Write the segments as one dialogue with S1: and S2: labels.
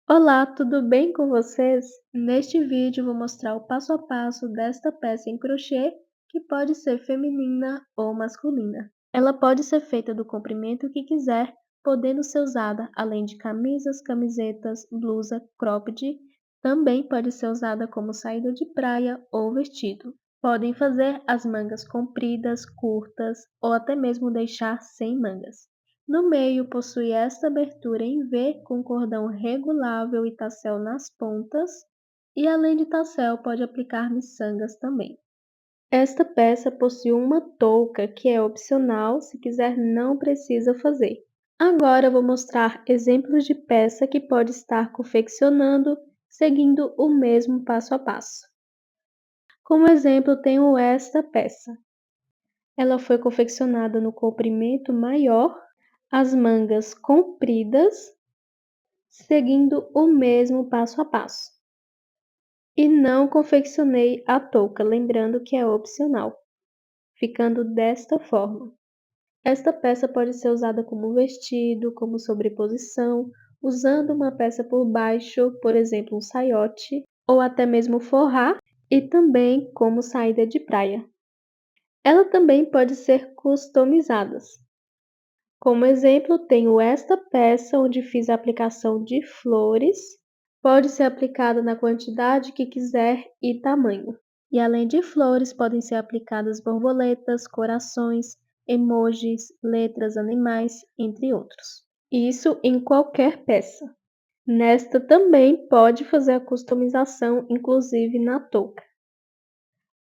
S1: Olá, tudo bem com vocês? Neste vídeo vou mostrar o passo a passo desta peça em crochê que pode ser feminina ou masculina. Ela pode ser feita do comprimento que quiser, podendo ser usada além de camisas, camisetas, blusa, cropped, também pode ser usada como saída de praia ou vestido. Podem fazer as mangas compridas, curtas ou até mesmo deixar sem mangas. No meio possui esta abertura em V com cordão regulável e tassel nas pontas, e além de tassel pode aplicar miçangas também. Esta peça possui uma touca que é opcional, se quiser não precisa fazer. Agora vou mostrar exemplos de peça que pode estar confeccionando seguindo o mesmo passo a passo. Como exemplo tenho esta peça. Ela foi confeccionada no comprimento maior, as mangas compridas, seguindo o mesmo passo a passo. E não confeccionei a touca, lembrando que é opcional, ficando desta forma. Esta peça pode ser usada como vestido, como sobreposição, usando uma peça por baixo, por exemplo, um saiote, ou até mesmo forrar, e também como saída de praia. Ela também pode ser customizada. Como exemplo, tenho esta peça onde fiz a aplicação de flores. Pode ser aplicada na quantidade que quiser e tamanho. E além de flores, podem ser aplicadas borboletas, corações, emojis, letras, animais, entre outros. Isso em qualquer peça. Nesta também pode fazer a customização, inclusive na touca.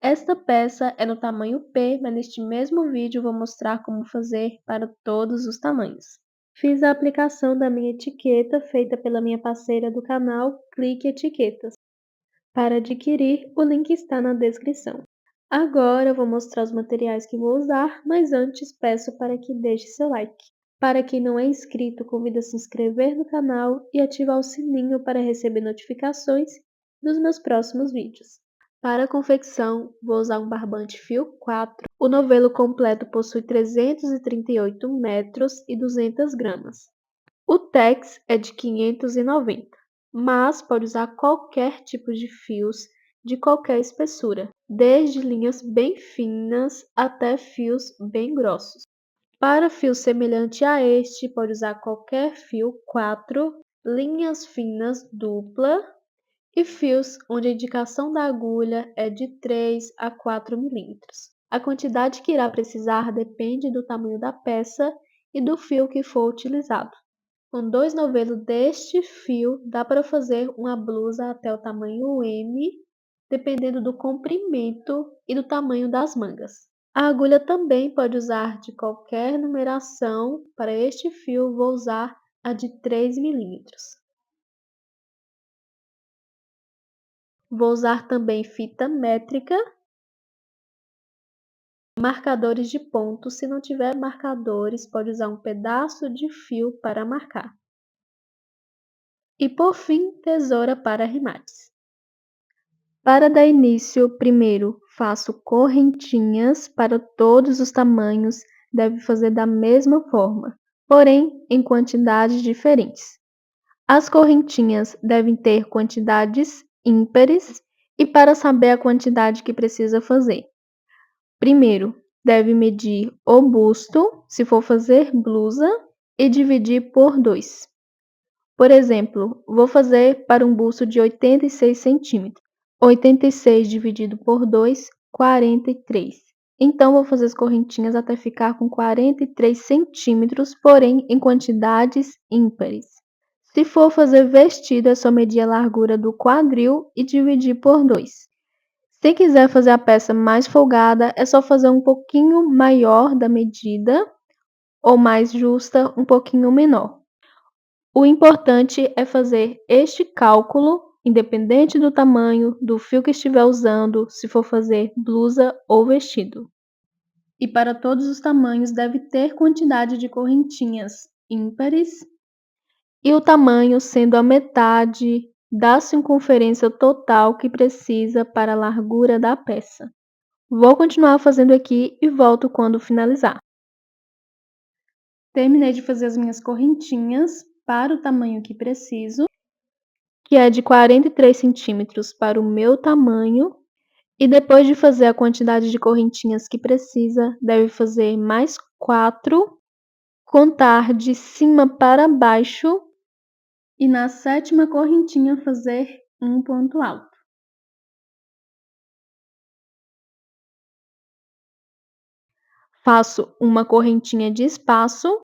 S1: Esta peça é no tamanho P, mas neste mesmo vídeo vou mostrar como fazer para todos os tamanhos. Fiz a aplicação da minha etiqueta feita pela minha parceira do canal Clique Etiquetas. Para adquirir, o link está na descrição. Agora vou mostrar os materiais que vou usar, mas antes peço para que deixe seu like. Para quem não é inscrito, convido a se inscrever no canal e ativar o sininho para receber notificações dos meus próximos vídeos. Para a confecção, vou usar um barbante fio 4. O novelo completo possui 338 metros e 200 gramas. O tex é de 590, mas pode usar qualquer tipo de fios de qualquer espessura, desde linhas bem finas até fios bem grossos. Para fio semelhante a este, pode usar qualquer fio 4, linhas finas dupla e fios onde a indicação da agulha é de 3 a 4 milímetros. A quantidade que irá precisar depende do tamanho da peça e do fio que for utilizado. Com 2 novelos deste fio, dá para fazer uma blusa até o tamanho M, dependendo do comprimento e do tamanho das mangas. A agulha também pode usar de qualquer numeração. Para este fio, vou usar a de 3 milímetros. Vou usar também fita métrica, marcadores de ponto. Se não tiver marcadores, pode usar um pedaço de fio para marcar. E por fim, tesoura para arremates. Para dar início, primeiro faço correntinhas para todos os tamanhos, deve fazer da mesma forma, porém em quantidades diferentes. As correntinhas devem ter quantidades ímpares e para saber a quantidade que precisa fazer. Primeiro, deve medir o busto, se for fazer blusa, e dividir por 2. Por exemplo, vou fazer para um busto de 86 centímetros. 86 dividido por 2, 43. Então, vou fazer as correntinhas até ficar com 43 centímetros, porém em quantidades ímpares. Se for fazer vestido, é só medir a largura do quadril e dividir por 2. Se quiser fazer a peça mais folgada, é só fazer um pouquinho maior da medida, ou mais justa, um pouquinho menor. O importante é fazer este cálculo, independente do tamanho, do fio que estiver usando, se for fazer blusa ou vestido. E para todos os tamanhos deve ter quantidade de correntinhas ímpares e o tamanho sendo a metade da circunferência total que precisa para a largura da peça. Vou continuar fazendo aqui e volto quando finalizar. Terminei de fazer as minhas correntinhas para o tamanho que preciso. que é de 43 centímetros para o meu tamanho, e depois de fazer a quantidade de correntinhas que precisa, deve fazer mais 4, contar de cima para baixo e na 7ª correntinha fazer um ponto alto. Faço uma correntinha de espaço,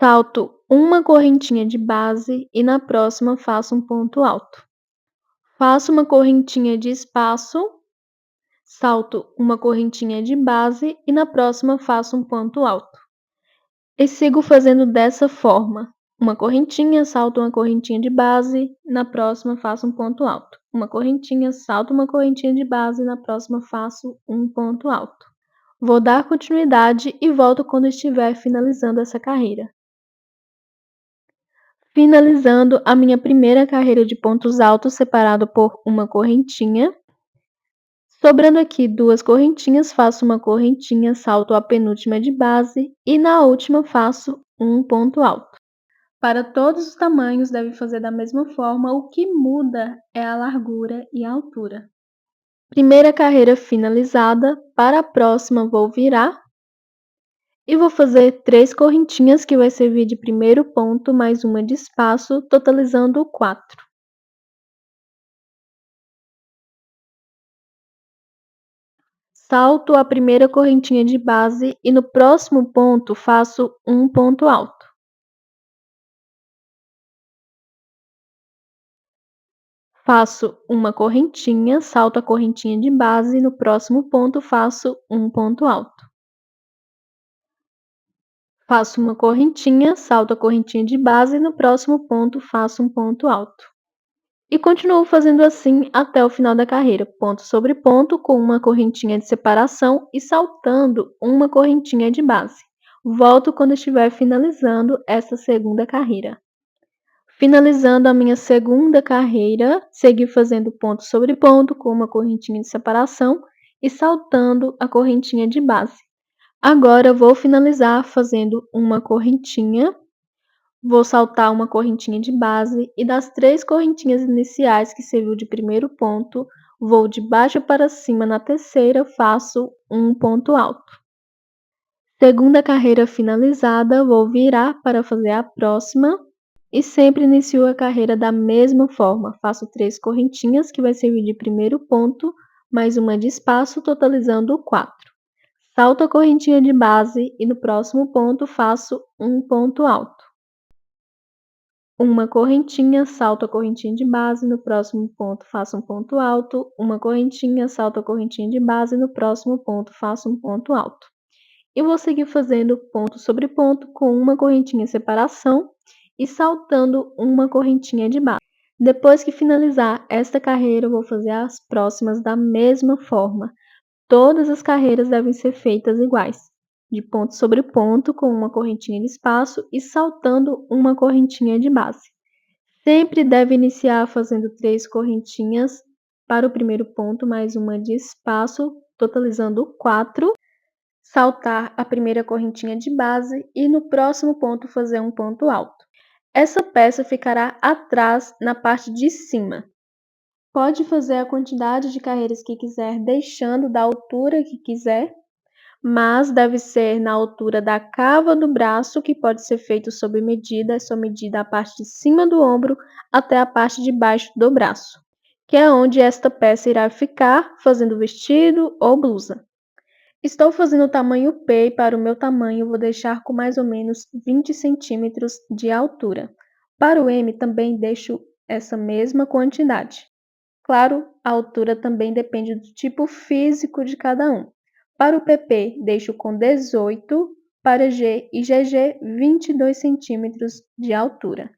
S1: salto uma correntinha de base e na próxima faço um ponto alto. Faço uma correntinha de espaço, salto uma correntinha de base e na próxima faço um ponto alto. E sigo fazendo dessa forma. Uma correntinha, salto uma correntinha de base, na próxima faço um ponto alto. Uma correntinha, salto uma correntinha de base, na próxima faço um ponto alto. Vou dar continuidade e volto quando estiver finalizando essa carreira. Finalizando a minha primeira carreira de pontos altos separado por uma correntinha. Sobrando aqui 2 correntinhas, faço uma correntinha, salto a penúltima de base e na última faço um ponto alto. Para todos os tamanhos deve fazer da mesma forma, o que muda é a largura e a altura. Primeira carreira finalizada, para a próxima vou virar e vou fazer 3 correntinhas que vai servir de primeiro ponto mais uma de espaço, totalizando 4. Salto a primeira correntinha de base e no próximo ponto faço um ponto alto. Faço uma correntinha, salto a correntinha de base e no próximo ponto faço um ponto alto. Faço uma correntinha, salto a correntinha de base e no próximo ponto faço um ponto alto. E continuo fazendo assim até o final da carreira, ponto sobre ponto, com uma correntinha de separação e saltando uma correntinha de base. Volto quando estiver finalizando essa segunda carreira. Finalizando a minha segunda carreira, segui fazendo ponto sobre ponto com uma correntinha de separação e saltando a correntinha de base. Agora vou finalizar fazendo uma correntinha, vou saltar uma correntinha de base e das 3 correntinhas iniciais que serviu de primeiro ponto, vou de baixo para cima na terceira, faço um ponto alto. Segunda carreira finalizada, vou virar para fazer a próxima e sempre inicio a carreira da mesma forma. Faço 3 correntinhas que vai servir de primeiro ponto, mais uma de espaço, totalizando 4. Salto a correntinha de base e no próximo ponto faço um ponto alto. Uma correntinha, salto a correntinha de base, no próximo ponto faço um ponto alto. Uma correntinha, salto a correntinha de base, no próximo ponto faço um ponto alto. E vou seguir fazendo ponto sobre ponto com uma correntinha em separação e saltando uma correntinha de base. Depois que finalizar esta carreira, eu vou fazer as próximas da mesma forma. Todas as carreiras devem ser feitas iguais, de ponto sobre ponto com uma correntinha de espaço e saltando uma correntinha de base. Sempre deve iniciar fazendo 3 correntinhas para o primeiro ponto, mais uma de espaço, totalizando 4. Saltar a primeira correntinha de base e no próximo ponto fazer um ponto alto. Essa peça ficará atrás na parte de cima. Pode fazer a quantidade de carreiras que quiser, deixando da altura que quiser, mas deve ser na altura da cava do braço, que pode ser feito sob medida, é só medir a parte de cima do ombro até a parte de baixo do braço, que é onde esta peça irá ficar, fazendo vestido ou blusa. Estou fazendo o tamanho P e para o meu tamanho vou deixar com mais ou menos 20 centímetros de altura. Para o M também deixo essa mesma quantidade. Claro, a altura também depende do tipo físico de cada um. Para o PP deixo com 18, para G e GG 22 centímetros de altura.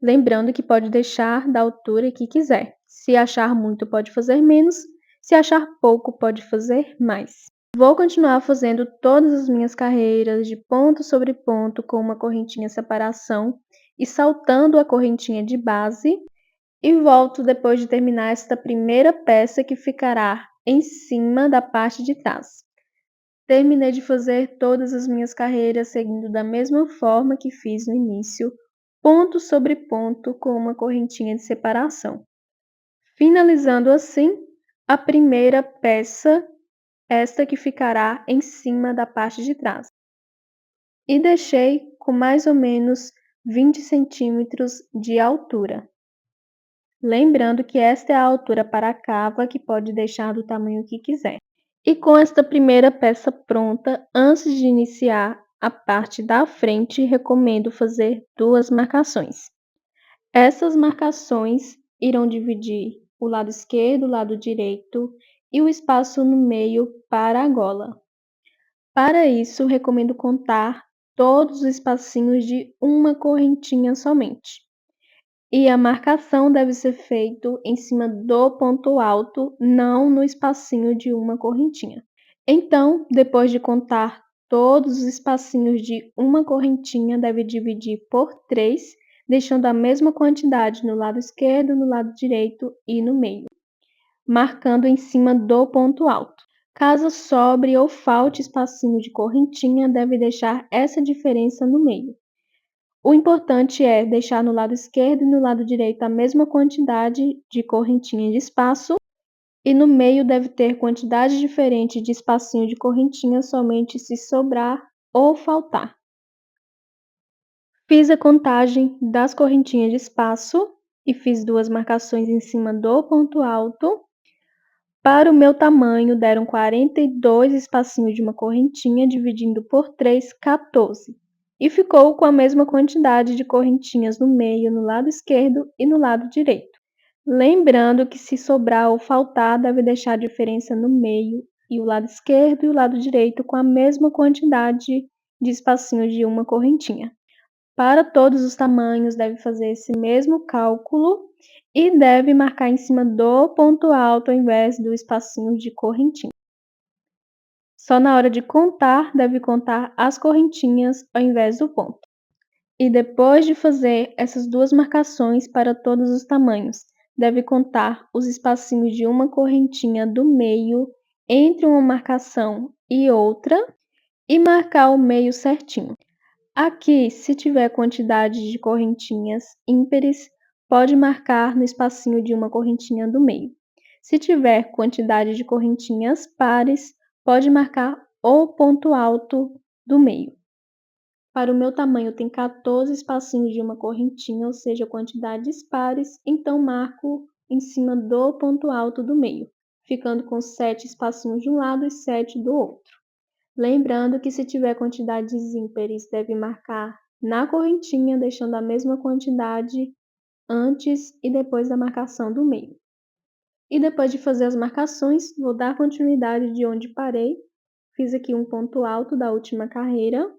S1: Lembrando que pode deixar da altura que quiser. Se achar muito pode fazer menos, se achar pouco pode fazer mais. Vou continuar fazendo todas as minhas carreiras de ponto sobre ponto com uma correntinha separação e saltando a correntinha de base e volto depois de terminar esta primeira peça que ficará em cima da parte de trás. Terminei de fazer todas as minhas carreiras seguindo da mesma forma que fiz no início, ponto sobre ponto com uma correntinha de separação, finalizando assim a primeira peça, esta que ficará em cima da parte de trás. E deixei com mais ou menos 20 centímetros de altura. Lembrando que esta é a altura para a cava, que pode deixar do tamanho que quiser. E com esta primeira peça pronta, antes de iniciar a parte da frente, recomendo fazer 2 marcações. Essas marcações irão dividir o lado esquerdo, o lado direito e o espaço no meio para a gola. Para isso, recomendo contar todos os espacinhos de uma correntinha somente. E a marcação deve ser feita em cima do ponto alto, não no espacinho de uma correntinha. Então, depois de contar todos os espacinhos de uma correntinha, deve dividir por 3, deixando a mesma quantidade no lado esquerdo, no lado direito e no meio, marcando em cima do ponto alto. Caso sobre ou falte espacinho de correntinha, deve deixar essa diferença no meio. O importante é deixar no lado esquerdo e no lado direito a mesma quantidade de correntinha de espaço, e no meio deve ter quantidade diferente de espacinho de correntinha somente se sobrar ou faltar. Fiz a contagem das correntinhas de espaço e fiz 2 marcações em cima do ponto alto. Para o meu tamanho, deram 42 espacinhos de uma correntinha, dividindo por 3, 14. E ficou com a mesma quantidade de correntinhas no meio, no lado esquerdo e no lado direito. Lembrando que se sobrar ou faltar, deve deixar a diferença no meio e o lado esquerdo e o lado direito com a mesma quantidade de espacinhos de uma correntinha. Para todos os tamanhos, deve fazer esse mesmo cálculo e deve marcar em cima do ponto alto ao invés do espacinho de correntinha. Só na hora de contar, deve contar as correntinhas ao invés do ponto. E depois de fazer essas 2 marcações para todos os tamanhos, deve contar os espacinhos de uma correntinha do meio entre uma marcação e outra e marcar o meio certinho. Aqui, se tiver quantidade de correntinhas ímpares, pode marcar no espacinho de uma correntinha do meio. Se tiver quantidade de correntinhas pares, pode marcar o ponto alto do meio. Para o meu tamanho tem 14 espacinhos de uma correntinha, ou seja, quantidades pares, então marco em cima do ponto alto do meio, ficando com 7 espacinhos de um lado e 7 do outro. Lembrando que se tiver quantidades ímpares, deve marcar na correntinha, deixando a mesma quantidade antes e depois da marcação do meio. E depois de fazer as marcações, vou dar continuidade de onde parei. Fiz aqui um ponto alto da última carreira.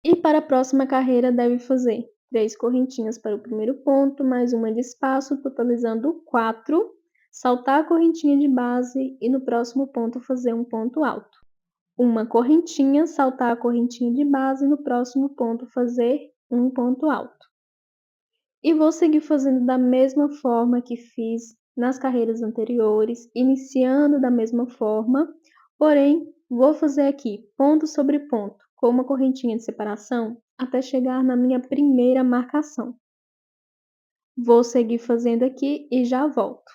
S1: E para a próxima carreira, deve fazer 3 correntinhas para o primeiro ponto, mais uma de espaço, totalizando 4. Saltar a correntinha de base e no próximo ponto fazer um ponto alto. Uma correntinha, saltar a correntinha de base e no próximo ponto fazer um ponto alto. E vou seguir fazendo da mesma forma que fiz nas carreiras anteriores, iniciando da mesma forma, porém vou fazer aqui ponto sobre ponto, com uma correntinha de separação, até chegar na minha primeira marcação. Vou seguir fazendo aqui e já volto.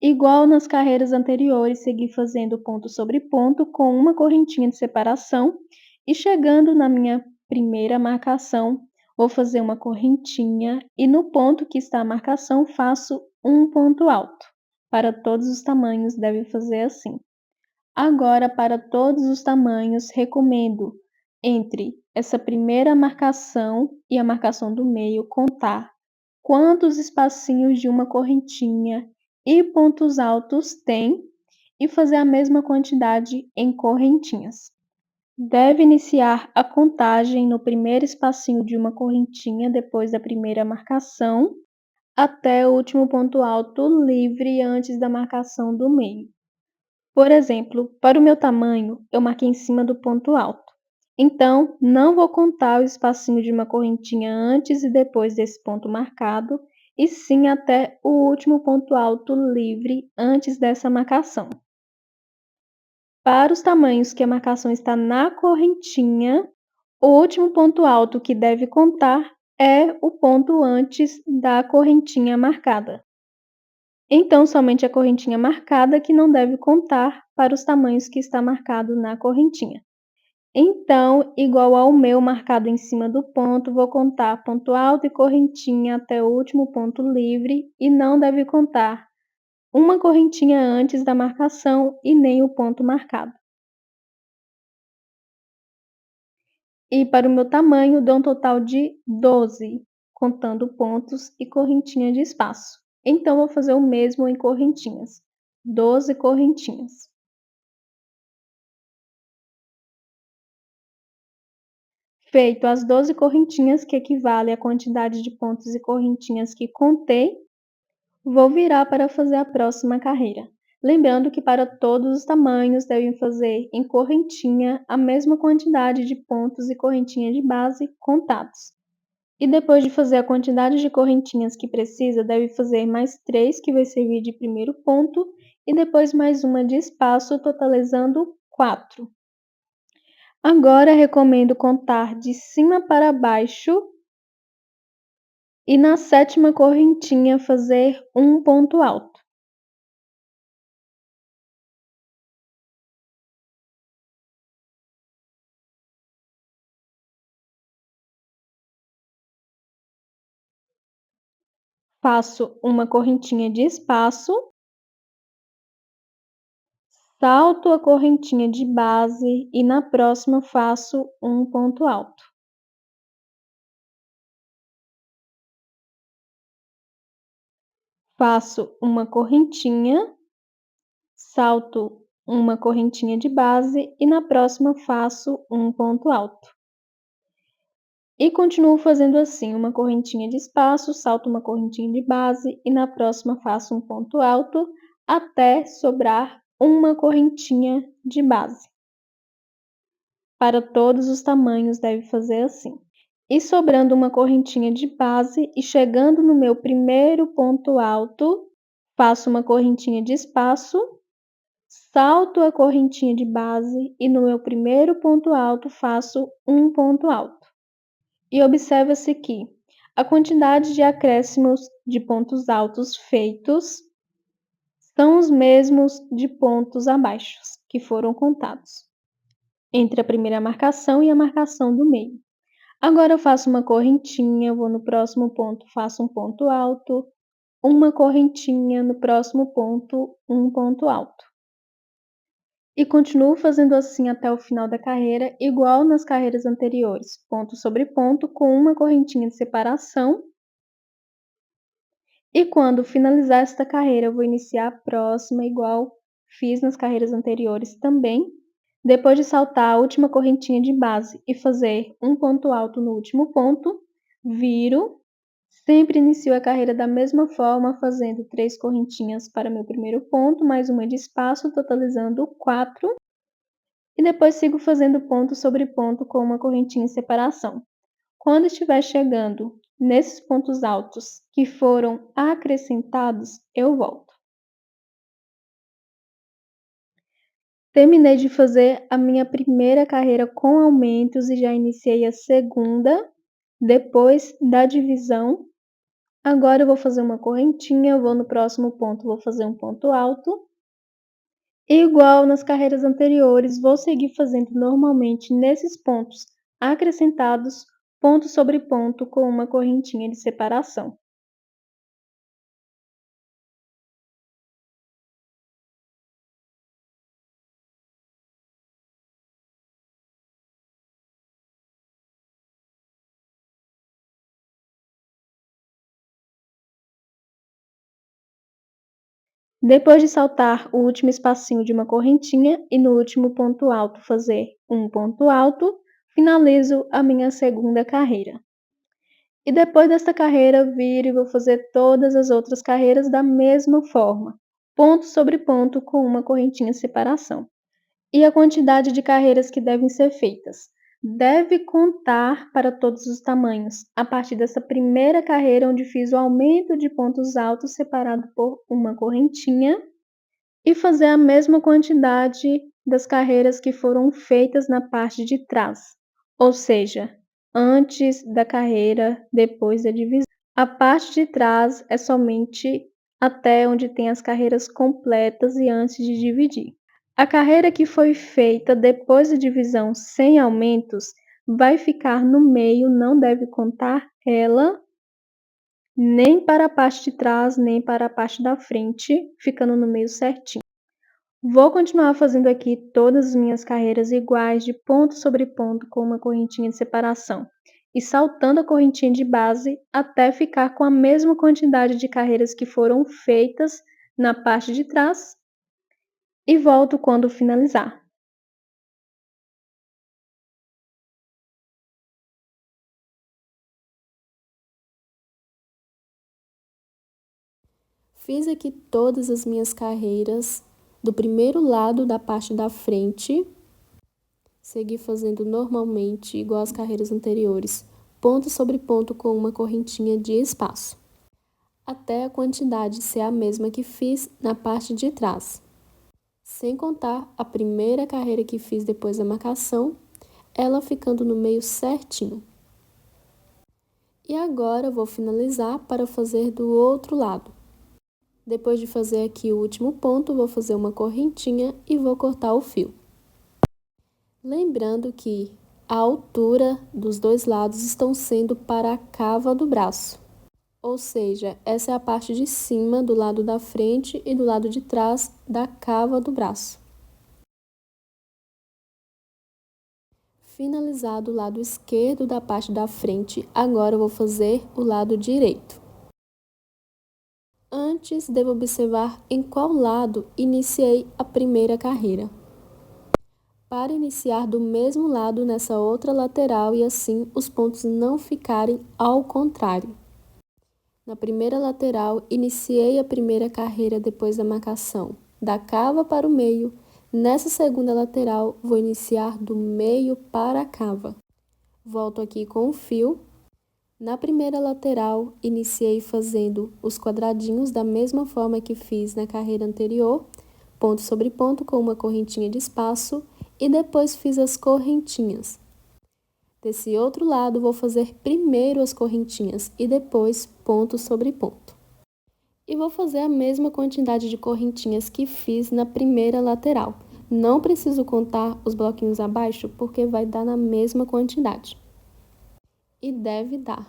S1: Igual nas carreiras anteriores, segui fazendo ponto sobre ponto com uma correntinha de separação e chegando na minha primeira marcação, vou fazer uma correntinha e no ponto que está a marcação faço um ponto alto. Para todos os tamanhos deve fazer assim. Agora, para todos os tamanhos, recomendo entre essa primeira marcação e a marcação do meio contar quantos espacinhos de uma correntinha e pontos altos tem e fazer a mesma quantidade em correntinhas. Deve iniciar a contagem no primeiro espacinho de uma correntinha depois da primeira marcação até o último ponto alto livre antes da marcação do meio. Por exemplo, para o meu tamanho, eu marquei em cima do ponto alto. Então, não vou contar o espacinho de uma correntinha antes e depois desse ponto marcado, e sim até o último ponto alto livre antes dessa marcação. Para os tamanhos que a marcação está na correntinha, o último ponto alto que deve contar é o ponto antes da correntinha marcada. Então, somente a correntinha marcada que não deve contar para os tamanhos que está marcado na correntinha. Então, igual ao meu marcado em cima do ponto, vou contar ponto alto e correntinha até o último ponto livre e não deve contar uma correntinha antes da marcação e nem o ponto marcado. E para o meu tamanho, dou um total de 12, contando pontos e correntinha de espaço. Então, vou fazer o mesmo em correntinhas, 12 correntinhas. Feito as 12 correntinhas, que equivale à quantidade de pontos e correntinhas que contei, vou virar para fazer a próxima carreira. Lembrando que para todos os tamanhos devem fazer em correntinha a mesma quantidade de pontos e correntinha de base contados. E depois de fazer a quantidade de correntinhas que precisa, deve fazer mais 3, que vai servir de primeiro ponto, e depois mais uma de espaço, totalizando 4. Agora recomendo contar de cima para baixo e na sétima correntinha fazer um ponto alto. Faço uma correntinha de espaço, salto a correntinha de base e na próxima faço um ponto alto. Faço uma correntinha, salto uma correntinha de base e na próxima faço um ponto alto. E continuo fazendo assim, uma correntinha de espaço, salto uma correntinha de base e na próxima faço um ponto alto até sobrar uma correntinha de base. Para todos os tamanhos deve fazer assim. E sobrando uma correntinha de base e chegando no meu primeiro ponto alto, faço uma correntinha de espaço, salto a correntinha de base e no meu primeiro ponto alto faço um ponto alto. E observa-se que a quantidade de acréscimos de pontos altos feitos são os mesmos de pontos abaixo, que foram contados, entre a primeira marcação e a marcação do meio. Agora eu faço uma correntinha, vou no próximo ponto, faço um ponto alto, uma correntinha, no próximo ponto, um ponto alto. E continuo fazendo assim até o final da carreira, igual nas carreiras anteriores, ponto sobre ponto, com uma correntinha de separação. E quando finalizar esta carreira, eu vou iniciar a próxima, igual fiz nas carreiras anteriores também. Depois de saltar a última correntinha de base e fazer um ponto alto no último ponto, viro. Sempre inicio a carreira da mesma forma, fazendo 3 correntinhas para meu primeiro ponto, mais uma de espaço, totalizando 4. E depois sigo fazendo ponto sobre ponto com uma correntinha em separação. Quando estiver chegando nesses pontos altos que foram acrescentados, eu volto. Terminei de fazer a minha primeira carreira com aumentos e já iniciei a segunda, depois da divisão. Agora eu vou fazer uma correntinha, vou no próximo ponto, vou fazer um ponto alto. Igual nas carreiras anteriores, vou seguir fazendo normalmente nesses pontos acrescentados, ponto sobre ponto com uma correntinha de separação. Depois de saltar o último espacinho de uma correntinha e no último ponto alto fazer um ponto alto, finalizo a minha segunda carreira. E depois desta carreira, viro e vou fazer todas as outras carreiras da mesma forma, ponto sobre ponto com uma correntinha de separação. E a quantidade de carreiras que devem ser feitas deve contar para todos os tamanhos, a partir dessa primeira carreira onde fiz o aumento de pontos altos separado por uma correntinha e fazer a mesma quantidade das carreiras que foram feitas na parte de trás, ou seja, antes da carreira, depois da divisão. A parte de trás é somente até onde tem as carreiras completas e antes de dividir. A carreira que foi feita depois da divisão sem aumentos vai ficar no meio, não deve contar ela nem para a parte de trás, nem para a parte da frente, ficando no meio certinho. Vou continuar fazendo aqui todas as minhas carreiras iguais, de ponto sobre ponto, com uma correntinha de separação, e saltando a correntinha de base até ficar com a mesma quantidade de carreiras que foram feitas na parte de trás, e volto quando finalizar.
S2: Fiz aqui todas as minhas carreiras do primeiro lado da parte da frente. Segui fazendo normalmente, igual as carreiras anteriores, ponto sobre ponto com uma correntinha de espaço, até a quantidade ser a mesma que fiz na parte de trás. Sem contar a primeira carreira que fiz depois da marcação, ela ficando no meio certinho. E agora vou finalizar para fazer do outro lado. Depois de fazer aqui o último ponto, vou fazer uma correntinha e vou cortar o fio. Lembrando que a altura dos dois lados estão sendo para a cava do braço. Ou seja, essa é a parte de cima do lado da frente e do lado de trás da cava do braço. Finalizado o lado esquerdo da parte da frente, agora eu vou fazer o lado direito. Antes, devo observar em qual lado iniciei a primeira carreira, para iniciar do mesmo lado nessa outra lateral e assim os pontos não ficarem ao contrário. Na primeira lateral, iniciei a primeira carreira depois da marcação da cava para o meio. Nessa segunda lateral, vou iniciar do meio para a cava. Volto aqui com o fio. Na primeira lateral, iniciei fazendo os quadradinhos da mesma forma que fiz na carreira anterior, ponto sobre ponto com uma correntinha de espaço, e depois fiz as correntinhas. Desse outro lado, vou fazer primeiro as correntinhas e depois ponto sobre ponto. E vou fazer a mesma quantidade de correntinhas que fiz na primeira lateral. Não preciso contar os bloquinhos abaixo, porque vai dar na mesma quantidade. E deve dar.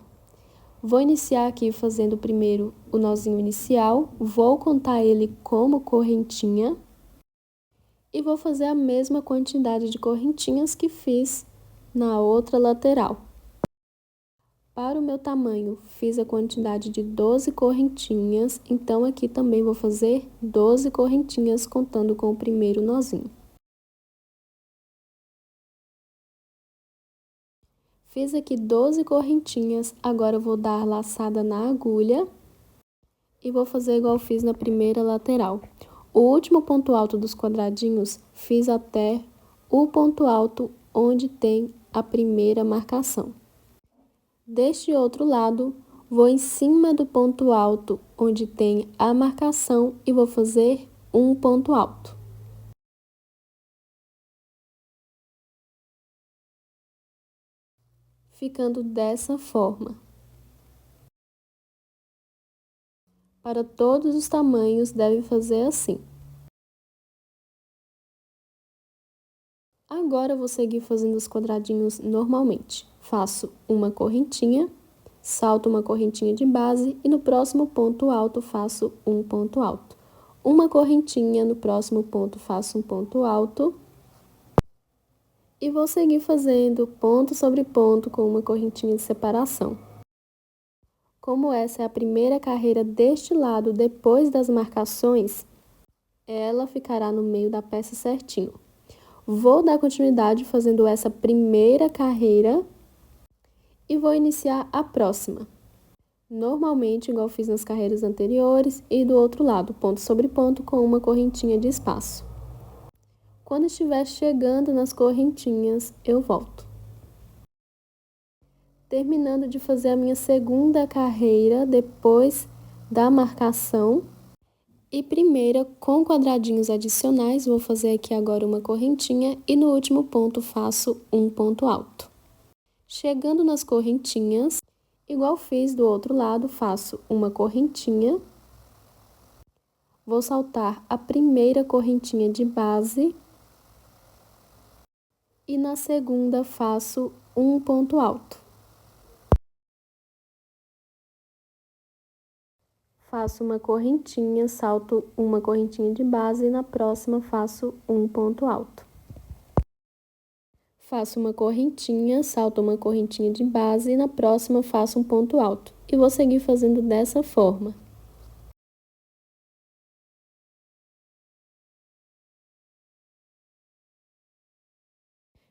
S2: Vou iniciar aqui fazendo primeiro o nozinho inicial, vou contar ele como correntinha e vou fazer a mesma quantidade de correntinhas que fiz na outra lateral. Para o meu tamanho, fiz a quantidade de 12 correntinhas, então aqui também vou fazer 12 correntinhas contando com o primeiro nozinho. Fiz aqui 12 correntinhas, agora eu vou dar laçada na agulha e vou fazer igual fiz na primeira lateral. O último ponto alto dos quadradinhos, fiz até o ponto alto onde tem a primeira marcação. Deste outro lado, vou em cima do ponto alto onde tem a marcação e vou fazer um ponto alto. Ficando dessa forma. Para todos os tamanhos, deve fazer assim. Agora, eu vou seguir fazendo os quadradinhos normalmente. Faço uma correntinha, salto uma correntinha de base e no próximo ponto alto faço um ponto alto. Uma correntinha, no próximo ponto faço um ponto alto. E vou seguir fazendo ponto sobre ponto com uma correntinha de separação. Como essa é a primeira carreira deste lado depois das marcações, ela ficará no meio da peça certinho. Vou dar continuidade fazendo essa primeira carreira e vou iniciar a próxima. Normalmente, igual fiz nas carreiras anteriores, e do outro lado, ponto sobre ponto com uma correntinha de espaço. Quando estiver chegando nas correntinhas, eu volto. Terminando de fazer a minha segunda carreira depois da marcação. E primeira, com quadradinhos adicionais, vou fazer aqui agora uma correntinha e no último ponto faço um ponto alto. Chegando nas correntinhas, igual fiz do outro lado, faço uma correntinha, vou saltar a primeira correntinha de base e na segunda faço um ponto alto. Faço uma correntinha, salto uma correntinha de base e na próxima faço um ponto alto. Faço uma correntinha, salto uma correntinha de base e na próxima faço um ponto alto. E vou seguir fazendo dessa forma.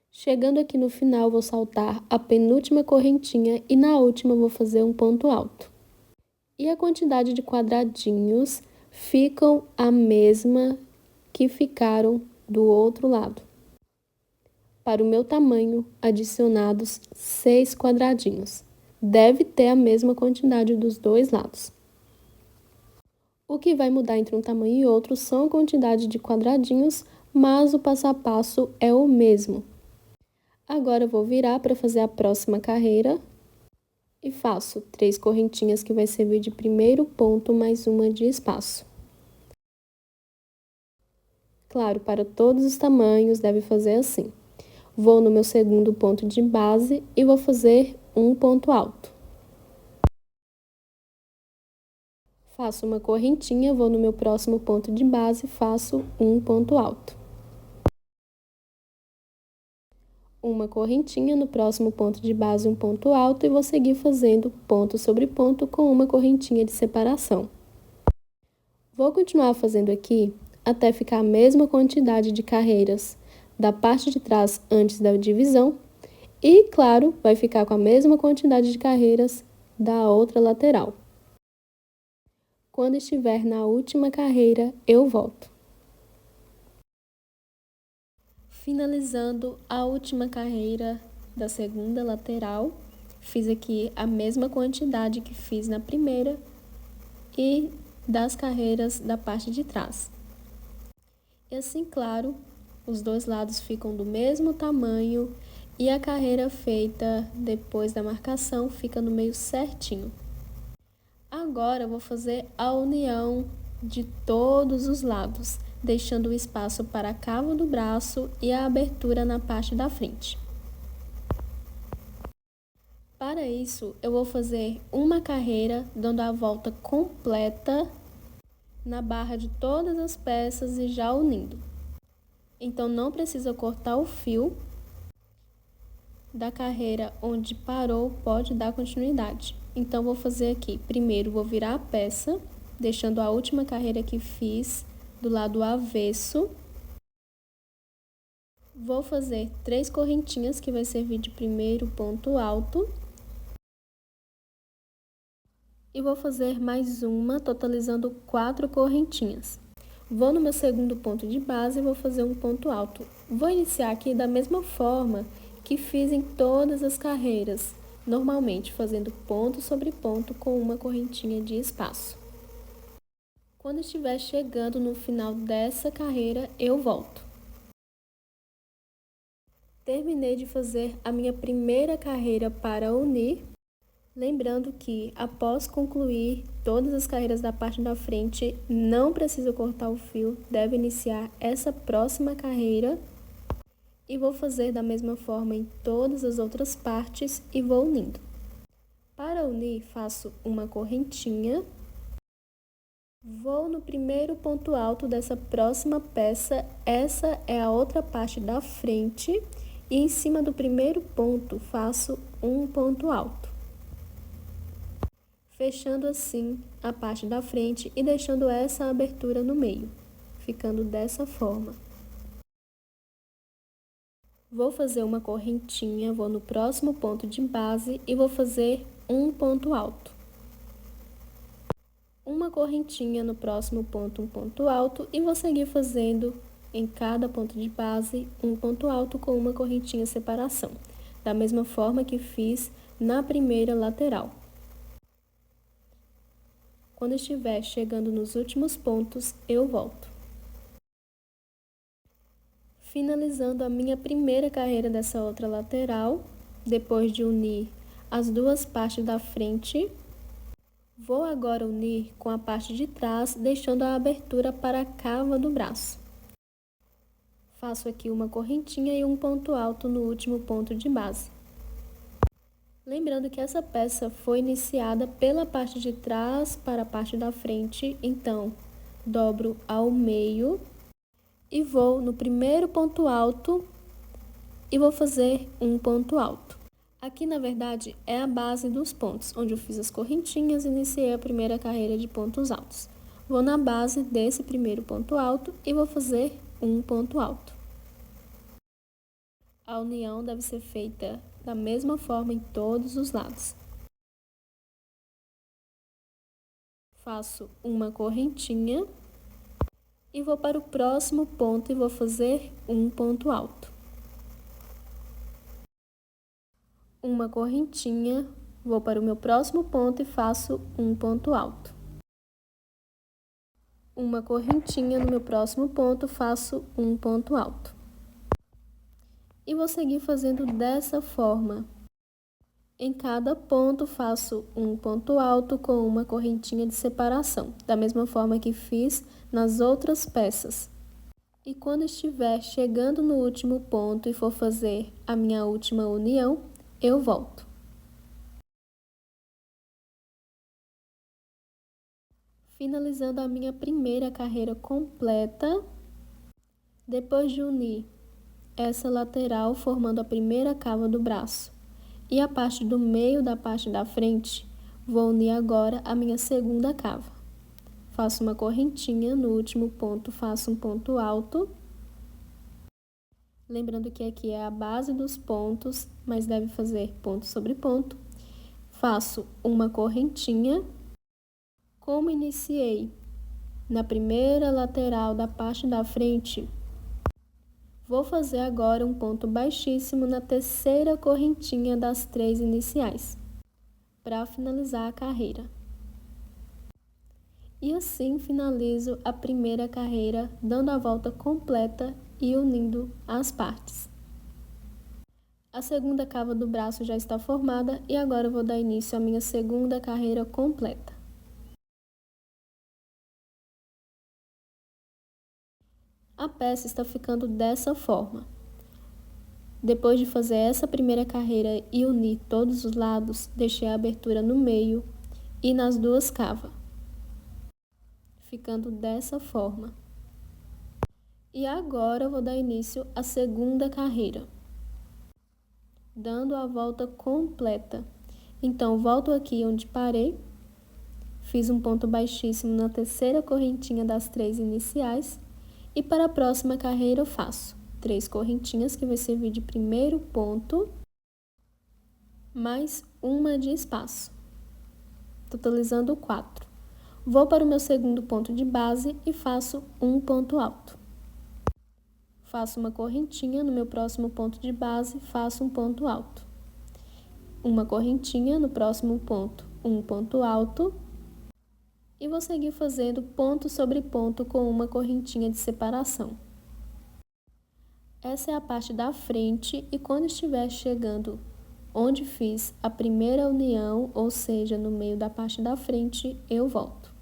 S2: Chegando aqui no final, vou saltar a penúltima correntinha e na última vou fazer um ponto alto. E a quantidade de quadradinhos ficam a mesma que ficaram do outro lado. Para o meu tamanho, adicionados 6 quadradinhos. Deve ter a mesma quantidade dos dois lados. O que vai mudar entre um tamanho e outro são a quantidade de quadradinhos, mas o passo a passo é o mesmo. Agora eu vou virar para fazer a próxima carreira e faço 3 correntinhas que vai servir de primeiro ponto mais uma de espaço. Claro, para todos os tamanhos deve fazer assim. Vou no meu segundo ponto de base e vou fazer um ponto alto. Faço uma correntinha, vou no meu próximo ponto de base e faço um ponto alto. Uma correntinha, no próximo ponto de base um ponto alto e vou seguir fazendo ponto sobre ponto com uma correntinha de separação. Vou continuar fazendo aqui até ficar a mesma quantidade de carreiras da parte de trás antes da divisão e, claro, vai ficar com a mesma quantidade de carreiras da outra lateral. Quando estiver na última carreira, eu volto. Finalizando a última carreira da segunda lateral, fiz aqui a mesma quantidade que fiz na primeira e das carreiras da parte de trás. E assim, claro, os dois lados ficam do mesmo tamanho e a carreira feita depois da marcação fica no meio certinho. Agora eu vou fazer a união de todos os lados, deixando o espaço para a cava do braço e a abertura na parte da frente. Para isso, eu vou fazer uma carreira dando a volta completa na barra de todas as peças e já unindo. Então, não precisa cortar o fio da carreira onde parou, pode dar continuidade. Então, vou fazer aqui, primeiro vou virar a peça, deixando a última carreira que fiz do lado avesso. Vou fazer 3 correntinhas que vai servir de primeiro ponto alto. E vou fazer mais uma, totalizando 4 correntinhas. Vou no meu segundo ponto de base e vou fazer um ponto alto. Vou iniciar aqui da mesma forma que fiz em todas as carreiras, normalmente fazendo ponto sobre ponto com uma correntinha de espaço. Quando estiver chegando no final dessa carreira, eu volto. Terminei de fazer a minha primeira carreira para unir. Lembrando que, após concluir todas as carreiras da parte da frente, não precisa cortar o fio, deve iniciar essa próxima carreira. E vou fazer da mesma forma em todas as outras partes e vou unindo. Para unir, faço uma correntinha. Vou no primeiro ponto alto dessa próxima peça, essa é a outra parte da frente, e em cima do primeiro ponto faço um ponto alto. Fechando assim a parte da frente e deixando essa abertura no meio, ficando dessa forma. Vou fazer uma correntinha, vou no próximo ponto de base e vou fazer um ponto alto. Uma correntinha no próximo ponto, um ponto alto, e vou seguir fazendo em cada ponto de base um ponto alto com uma correntinha separação, da mesma forma que fiz na primeira lateral. Quando estiver chegando nos últimos pontos, eu volto. Finalizando a minha primeira carreira dessa outra lateral, depois de unir as duas partes da frente, vou agora unir com a parte de trás, deixando a abertura para a cava do braço. Faço aqui uma correntinha e um ponto alto no último ponto de base. Lembrando que essa peça foi iniciada pela parte de trás para a parte da frente, então dobro ao meio e vou no primeiro ponto alto e vou fazer um ponto alto. Aqui, na verdade, é a base dos pontos, onde eu fiz as correntinhas e iniciei a primeira carreira de pontos altos. Vou na base desse primeiro ponto alto e vou fazer um ponto alto. A união deve ser feita da mesma forma em todos os lados. Faço uma correntinha e vou para o próximo ponto e vou fazer um ponto alto. Uma correntinha, vou para o meu próximo ponto e faço um ponto alto. Uma correntinha no meu próximo ponto, faço um ponto alto. E vou seguir fazendo dessa forma. Em cada ponto, faço um ponto alto com uma correntinha de separação, da mesma forma que fiz nas outras peças. E quando estiver chegando no último ponto e for fazer a minha última união, eu volto. Finalizando a minha primeira carreira completa, depois de unir essa lateral formando a primeira cava do braço e a parte do meio da parte da frente, vou unir agora a minha segunda cava. Faço uma correntinha, no último ponto faço um ponto alto. Lembrando que aqui é a base dos pontos, mas deve fazer ponto sobre ponto. Faço uma correntinha. Como iniciei na primeira lateral da parte da frente, vou fazer agora um ponto baixíssimo na terceira correntinha das 3 iniciais, para finalizar a carreira. E assim finalizo a primeira carreira, dando a volta completa e unindo as partes. A segunda cava do braço já está formada e agora eu vou dar início à minha segunda carreira completa. A peça está ficando dessa forma. Depois de fazer essa primeira carreira e unir todos os lados, deixei a abertura no meio e nas duas cavas, ficando dessa forma. E agora eu vou dar início à segunda carreira, dando a volta completa. Então, volto aqui onde parei, fiz um ponto baixíssimo na terceira correntinha das 3 iniciais e para a próxima carreira eu faço 3 correntinhas, que vai servir de primeiro ponto, mais uma de espaço, totalizando 4. Vou para o meu segundo ponto de base e faço um ponto alto. Faço uma correntinha no meu próximo ponto de base, faço um ponto alto. Uma correntinha no próximo ponto, um ponto alto. E vou seguir fazendo ponto sobre ponto com uma correntinha de separação. Essa é a parte da frente e quando estiver chegando onde fiz a primeira união, ou seja, no meio da parte da frente, eu volto.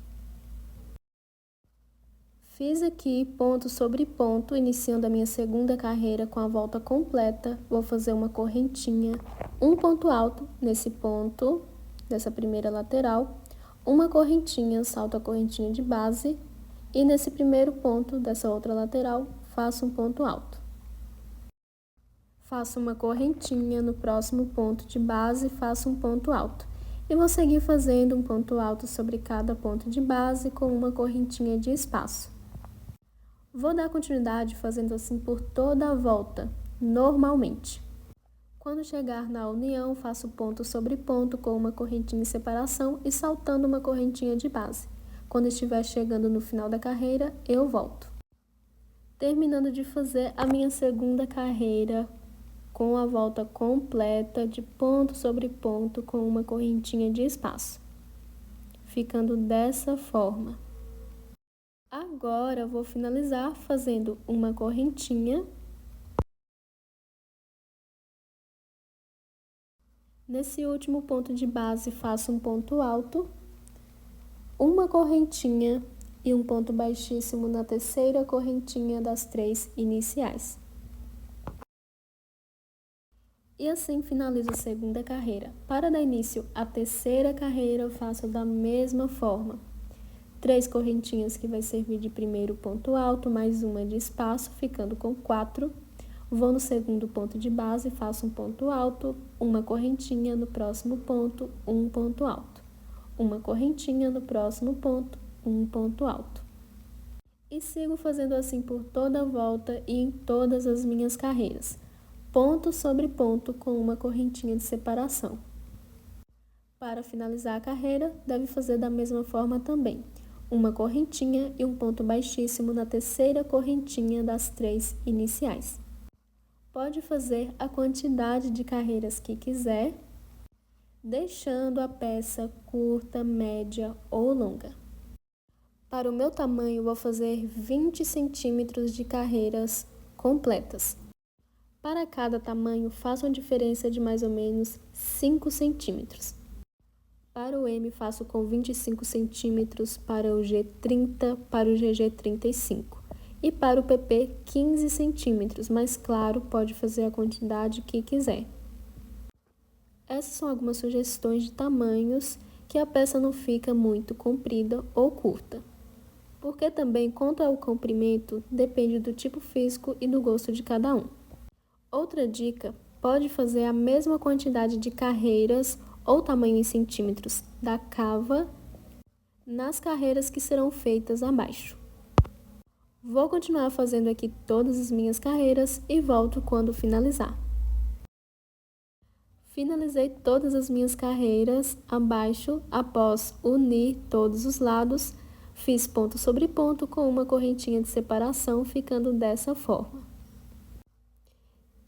S2: Fiz aqui ponto sobre ponto, iniciando a minha segunda carreira com a volta completa. Vou fazer uma correntinha, um ponto alto nesse ponto, dessa primeira lateral, uma correntinha, salto a correntinha de base, e nesse primeiro ponto dessa outra lateral, faço um ponto alto. Faço uma correntinha no próximo ponto de base, faço um ponto alto. E vou seguir fazendo um ponto alto sobre cada ponto de base com uma correntinha de espaço. Vou dar continuidade fazendo assim por toda a volta, normalmente. Quando chegar na união, faço ponto sobre ponto com uma correntinha em separação e saltando uma correntinha de base. Quando estiver chegando no final da carreira, eu volto. Terminando de fazer a minha segunda carreira com a volta completa de ponto sobre ponto com uma correntinha de espaço, ficando dessa forma. Agora eu vou finalizar fazendo uma correntinha Nesse último ponto de base, faço um ponto alto, uma correntinha e um ponto baixíssimo na terceira correntinha das 3 iniciais. E assim finalizo a segunda carreira. Para dar início à terceira carreira, eu faço da mesma forma. 3 correntinhas que vai servir de primeiro ponto alto, mais uma de espaço, ficando com 4. Vou no segundo ponto de base, faço um ponto alto, uma correntinha no próximo ponto, um ponto alto. Uma correntinha no próximo ponto, um ponto alto. E sigo fazendo assim por toda a volta e em todas as minhas carreiras, ponto sobre ponto com uma correntinha de separação. Para finalizar a carreira, deve fazer da mesma forma também, uma correntinha e um ponto baixíssimo na terceira correntinha das 3 iniciais. Pode fazer a quantidade de carreiras que quiser, deixando a peça curta, média ou longa. Para o meu tamanho, vou fazer 20 centímetros de carreiras completas. Para cada tamanho, faço uma diferença de mais ou menos 5 centímetros. Para o M, faço com 25 centímetros, para o G, 30, para o GG, 35. E para o PP, 15 centímetros, mas claro, pode fazer a quantidade que quiser. Essas são algumas sugestões de tamanhos que a peça não fica muito comprida ou curta. Porque também, quanto ao comprimento, depende do tipo físico e do gosto de cada um. Outra dica, pode fazer a mesma quantidade de carreiras ou tamanho em centímetros da cava nas carreiras que serão feitas abaixo. Vou continuar fazendo aqui todas as minhas carreiras e volto quando finalizar. Finalizei todas as minhas carreiras abaixo após unir todos os lados. Fiz ponto sobre ponto com uma correntinha de separação, ficando dessa forma.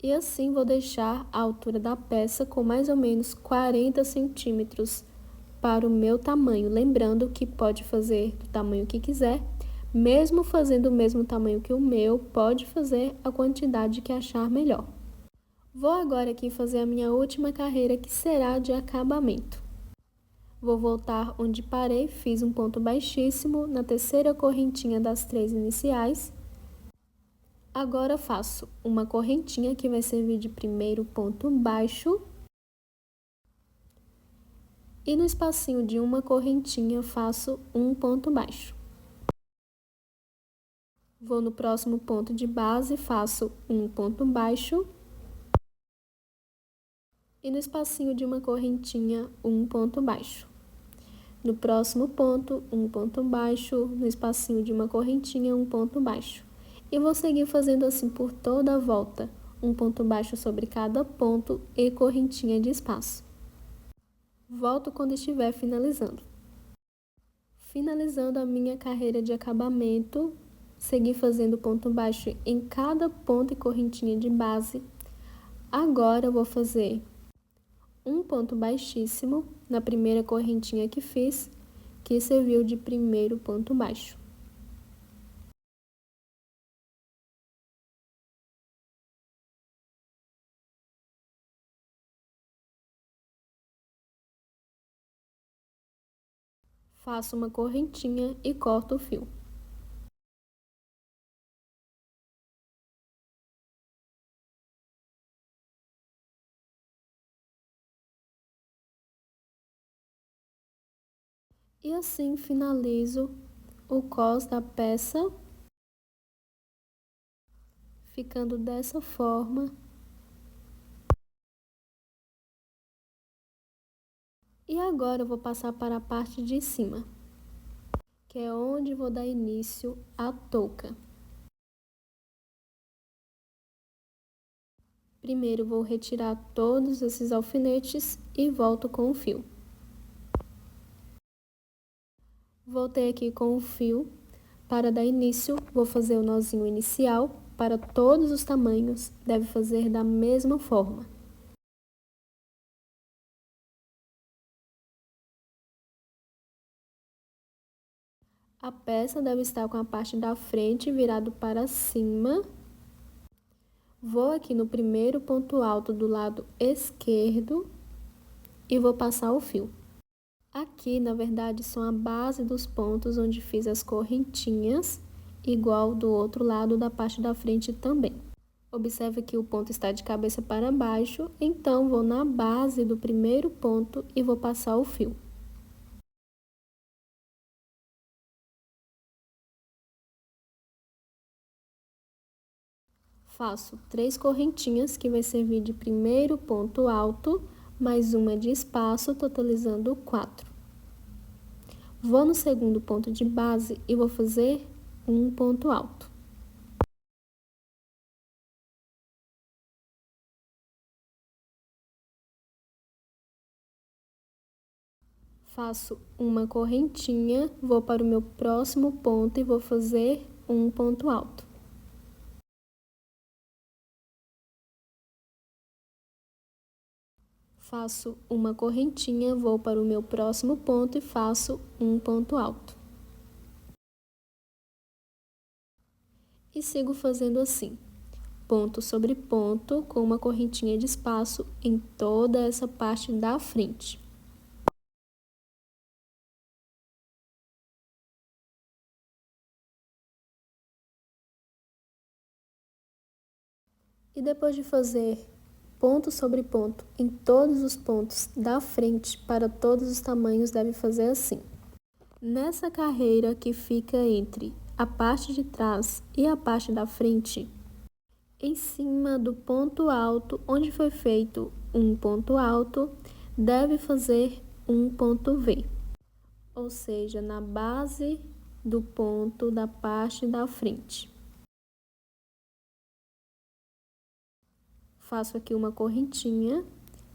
S2: E assim vou deixar a altura da peça com mais ou menos 40 centímetros para o meu tamanho. Lembrando que pode fazer do tamanho que quiser, mesmo fazendo o mesmo tamanho que o meu, pode fazer a quantidade que achar melhor. Vou agora aqui fazer a minha última carreira, que será de acabamento. Vou voltar onde parei, fiz um ponto baixíssimo na terceira correntinha das 3 iniciais. Agora faço uma correntinha que vai servir de primeiro ponto baixo. E no espacinho de uma correntinha faço um ponto baixo. Vou no próximo ponto de base, faço um ponto baixo. E no espacinho de uma correntinha, um ponto baixo. No próximo ponto, um ponto baixo, no espacinho de uma correntinha, um ponto baixo. E vou seguir fazendo assim por toda a volta, um ponto baixo sobre cada ponto e correntinha de espaço. Volto quando estiver finalizando. Finalizando a minha carreira de acabamento, segui fazendo ponto baixo em cada ponto e correntinha de base. Agora eu vou fazer um ponto baixíssimo na primeira correntinha que fiz, que serviu de primeiro ponto baixo. Faço uma correntinha e corto o fio. E assim finalizo o cós da peça, ficando dessa forma. E agora eu vou passar para a parte de cima, que é onde vou dar início à touca. Primeiro vou retirar todos esses alfinetes e volto com o fio. Voltei aqui com o fio. Para dar início, vou fazer o nozinho inicial. Para todos os tamanhos, deve fazer da mesma forma. A peça deve estar com a parte da frente virado para cima. Vou aqui no primeiro ponto alto do lado esquerdo e vou passar o fio. Aqui, na verdade, são a base dos pontos onde fiz as correntinhas, igual do outro lado da parte da frente também. Observe que o ponto está de cabeça para baixo, então vou na base do primeiro ponto e vou passar o fio. Faço 3 correntinhas, que vai servir de primeiro ponto alto, mais uma de espaço, totalizando 4. Vou no segundo ponto de base e vou fazer um ponto alto. Faço uma correntinha, vou para o meu próximo ponto e vou fazer um ponto alto. Faço uma correntinha, vou para o meu próximo ponto e faço um ponto alto. E sigo fazendo assim, ponto sobre ponto, com uma correntinha de espaço em toda essa parte da frente. E depois de fazer ponto sobre ponto em todos os pontos da frente, para todos os tamanhos, deve fazer assim. Nessa carreira que fica entre a parte de trás e a parte da frente, em cima do ponto alto, onde foi feito um ponto alto, deve fazer um ponto V, ou seja, na base do ponto da parte da frente. Faço aqui uma correntinha,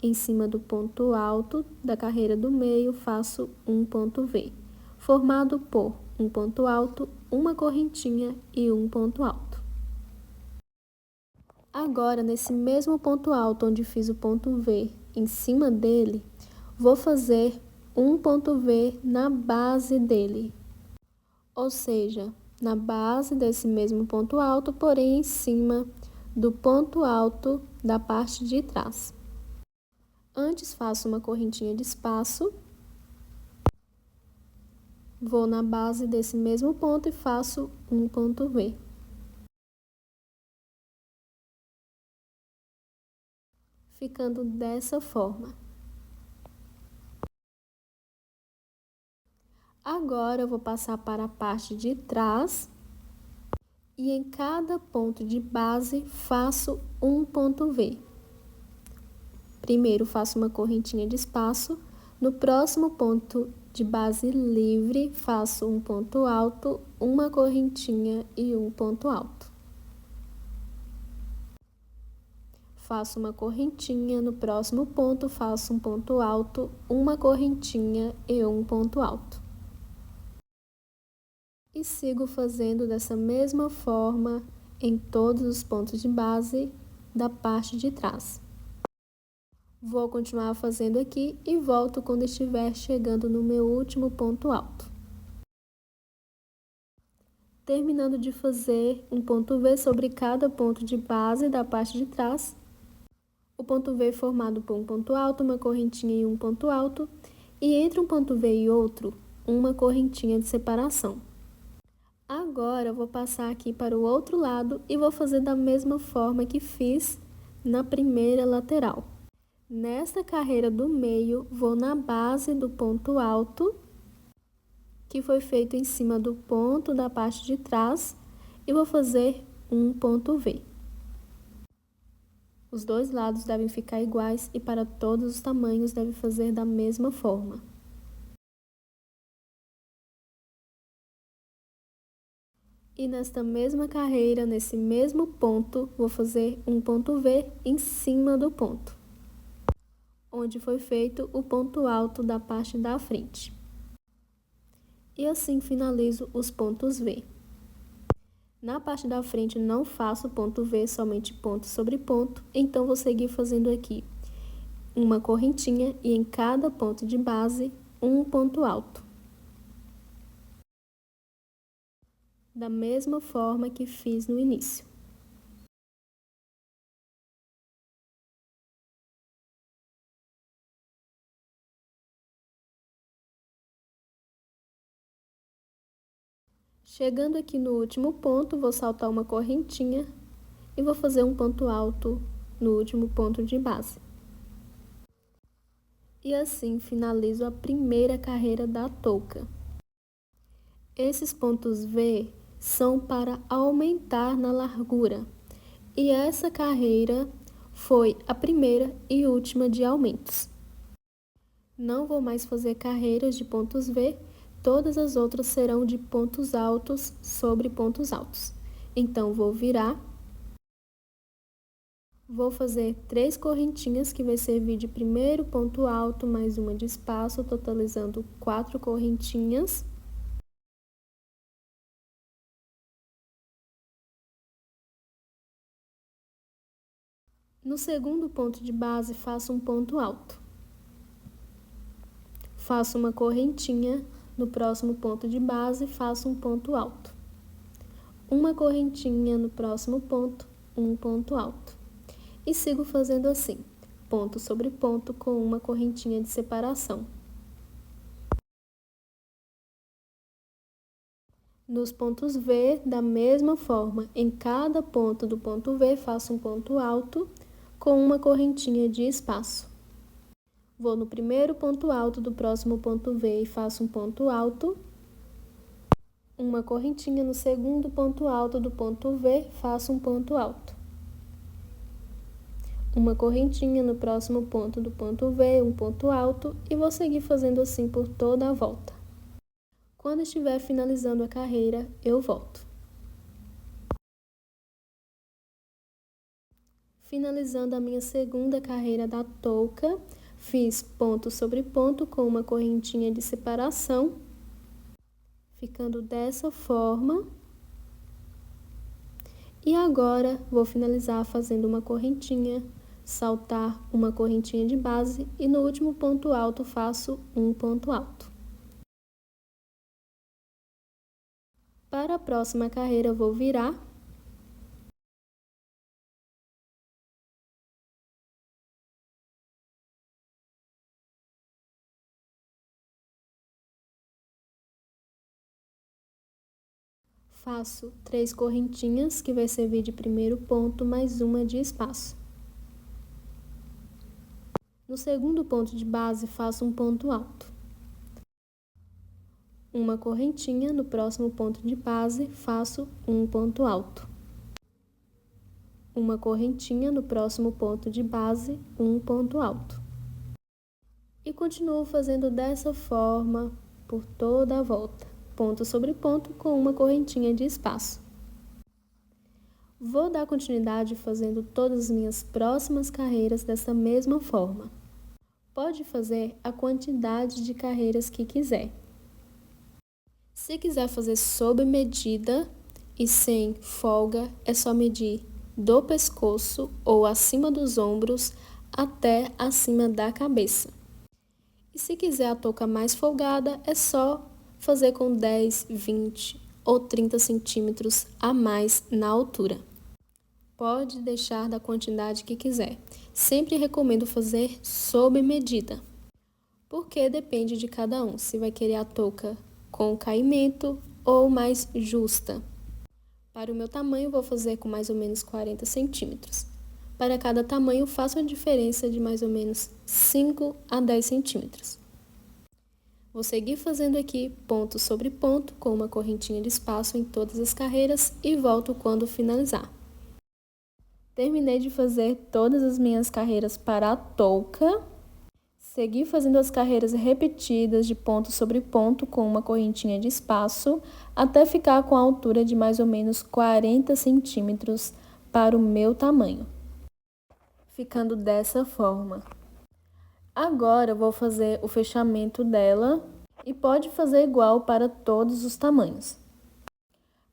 S2: em cima do ponto alto da carreira do meio, faço um ponto V, formado por um ponto alto, uma correntinha e um ponto alto. Agora, nesse mesmo ponto alto onde fiz o ponto V, em cima dele, vou fazer um ponto V na base dele, ou seja, na base desse mesmo ponto alto, porém em cima do ponto alto da parte de trás. Antes faço uma correntinha de espaço, vou na base desse mesmo ponto e faço um ponto V. Ficando dessa forma. Agora eu vou passar para a parte de trás e em cada ponto de base faço um ponto V. Primeiro faço uma correntinha de espaço, no próximo ponto de base livre faço um ponto alto, uma correntinha e um ponto alto. Faço uma correntinha, no próximo ponto faço um ponto alto, uma correntinha e um ponto alto. E sigo fazendo dessa mesma forma em todos os pontos de base da parte de trás. Vou continuar fazendo aqui e volto quando estiver chegando no meu último ponto alto. Terminando de fazer um ponto V sobre cada ponto de base da parte de trás, o ponto V formado por um ponto alto, uma correntinha e um ponto alto, e entre um ponto V e outro, uma correntinha de separação. Agora eu vou passar aqui para o outro lado e vou fazer da mesma forma que fiz na primeira lateral. Nesta carreira do meio, vou na base do ponto alto, que foi feito em cima do ponto da parte de trás, e vou fazer um ponto V. Os dois lados devem ficar iguais e para todos os tamanhos deve fazer da mesma forma. E nesta mesma carreira, nesse mesmo ponto, vou fazer um ponto V em cima do ponto, onde foi feito o ponto alto da parte da frente. E assim finalizo os pontos V. Na parte da frente não faço ponto V, somente ponto sobre ponto, então vou seguir fazendo aqui uma correntinha e em cada ponto de base um ponto alto. Da mesma forma que fiz no início. Chegando aqui no último ponto, vou saltar uma correntinha e vou fazer um ponto alto no último ponto de base. E assim finalizo a primeira carreira da touca. Esses pontos V são para aumentar na largura. E essa carreira foi a primeira e última de aumentos. Não vou mais fazer carreiras de pontos V, todas as outras serão de pontos altos sobre pontos altos. Então, vou virar. Vou fazer 3 correntinhas, que vai servir de primeiro ponto alto, mais uma de espaço, totalizando 4 correntinhas. No segundo ponto de base, faço um ponto alto. Faço uma correntinha, no próximo ponto de base, faço um ponto alto. Uma correntinha no próximo ponto, um ponto alto. E sigo fazendo assim, ponto sobre ponto com uma correntinha de separação. Nos pontos V, da mesma forma, em cada ponto do ponto V, faço um ponto alto com uma correntinha de espaço. Vou no primeiro ponto alto do próximo ponto V e faço um ponto alto. Uma correntinha no segundo ponto alto do ponto V, faço um ponto alto. Uma correntinha no próximo ponto do ponto V, um ponto alto, e vou seguir fazendo assim por toda a volta. Quando estiver finalizando a carreira, eu volto. Finalizando a minha segunda carreira da touca, fiz ponto sobre ponto com uma correntinha de separação, ficando dessa forma. E agora, vou finalizar fazendo uma correntinha, saltar uma correntinha de base e no último ponto alto faço um ponto alto. Para a próxima carreira, vou virar. Faço 3 correntinhas, que vai servir de primeiro ponto, mais uma de espaço. No segundo ponto de base, faço um ponto alto. Uma correntinha, no próximo ponto de base, faço um ponto alto. Uma correntinha, no próximo ponto de base, um ponto alto. E continuo fazendo dessa forma por toda a volta, ponto sobre ponto com uma correntinha de espaço. Vou dar continuidade fazendo todas as minhas próximas carreiras dessa mesma forma. Pode fazer a quantidade de carreiras que quiser. Se quiser fazer sob medida e sem folga, é só medir do pescoço ou acima dos ombros até acima da cabeça. E se quiser a touca mais folgada, é só fazer com 10, 20 ou 30 centímetros a mais na altura. Pode deixar da quantidade que quiser. Sempre recomendo fazer sob medida, porque depende de cada um, se vai querer a touca com caimento ou mais justa. Para o meu tamanho, vou fazer com mais ou menos 40 centímetros. Para cada tamanho, faço a diferença de mais ou menos 5 a 10 centímetros. Vou seguir fazendo aqui ponto sobre ponto com uma correntinha de espaço em todas as carreiras e volto quando finalizar. Terminei de fazer todas as minhas carreiras para a touca. Segui fazendo as carreiras repetidas de ponto sobre ponto com uma correntinha de espaço até ficar com a altura de mais ou menos 40 centímetros para o meu tamanho, ficando dessa forma. Agora vou fazer o fechamento dela e pode fazer igual para todos os tamanhos.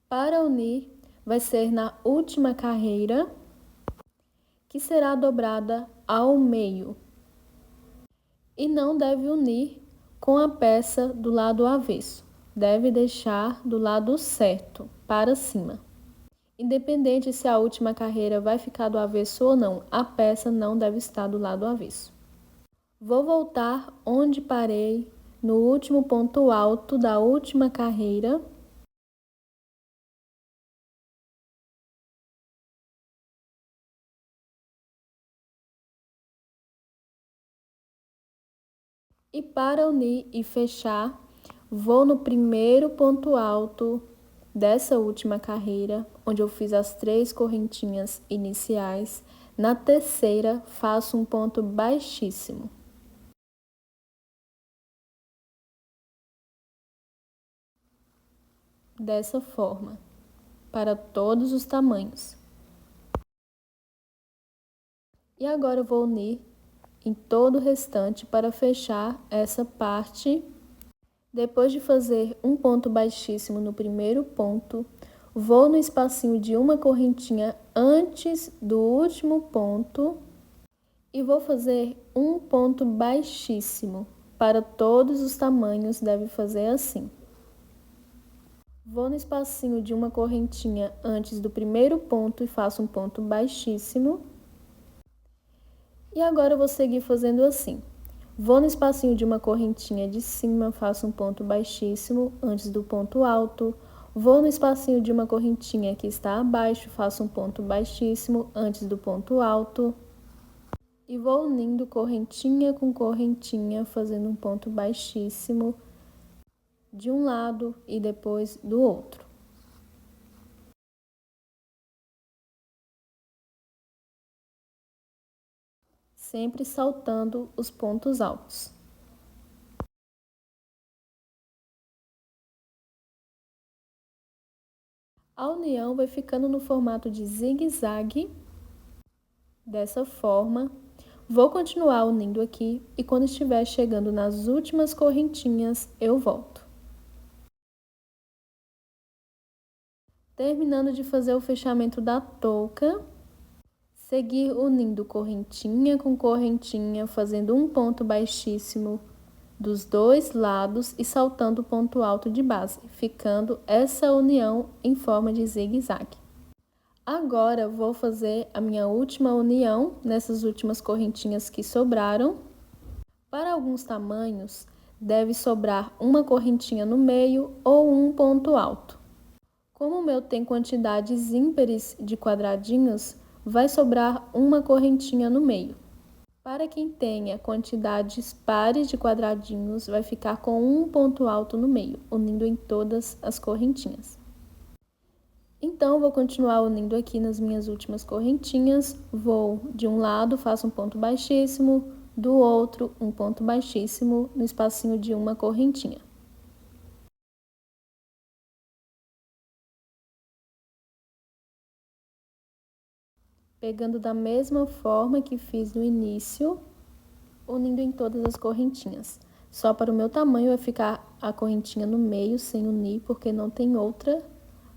S2: Para unir, vai ser na última carreira, que será dobrada ao meio. E não deve unir com a peça do lado avesso. Deve deixar do lado certo, para cima. Independente se a última carreira vai ficar do avesso ou não, a peça não deve estar do lado avesso. Vou voltar onde parei no último ponto alto da última carreira E para unir e fechar, vou no primeiro ponto alto dessa última carreira, onde eu fiz as 3 correntinhas iniciais. Na terceira, faço um ponto baixíssimo. Dessa forma, para todos os tamanhos. E agora eu vou unir em todo o restante para fechar essa parte. Depois de fazer um ponto baixíssimo no primeiro ponto, vou no espacinho de uma correntinha antes do último ponto e vou fazer um ponto baixíssimo. Para todos os tamanhos, deve fazer assim. Vou no espacinho de uma correntinha antes do primeiro ponto e faço um ponto baixíssimo. E agora eu vou seguir fazendo assim. Vou no espacinho de uma correntinha de cima, faço um ponto baixíssimo antes do ponto alto. Vou no espacinho de uma correntinha que está abaixo, faço um ponto baixíssimo antes do ponto alto. E vou unindo correntinha com correntinha, fazendo um ponto baixíssimo de um lado e depois do outro. Sempre saltando os pontos altos. A união vai ficando no formato de zigue-zague, dessa forma. Vou continuar unindo aqui e quando estiver chegando nas últimas correntinhas, eu volto. Terminando de fazer o fechamento da touca, seguir unindo correntinha com correntinha, fazendo um ponto baixíssimo dos 2 lados e saltando o ponto alto de base, ficando essa união em forma de zigue-zague. Agora, vou fazer a minha última união nessas últimas correntinhas que sobraram. Para alguns tamanhos, deve sobrar uma correntinha no meio ou um ponto alto. Como o meu tem quantidades ímpares de quadradinhos, vai sobrar uma correntinha no meio. Para quem tenha quantidades pares de quadradinhos, vai ficar com um ponto alto no meio, unindo em todas as correntinhas. Então, vou continuar unindo aqui nas minhas últimas correntinhas. Vou de um lado, faço um ponto baixíssimo, do outro, um ponto baixíssimo no espacinho de uma correntinha. Pegando da mesma forma que fiz no início, unindo em todas as correntinhas. Só para o meu tamanho vai ficar a correntinha no meio, sem unir, porque não tem outra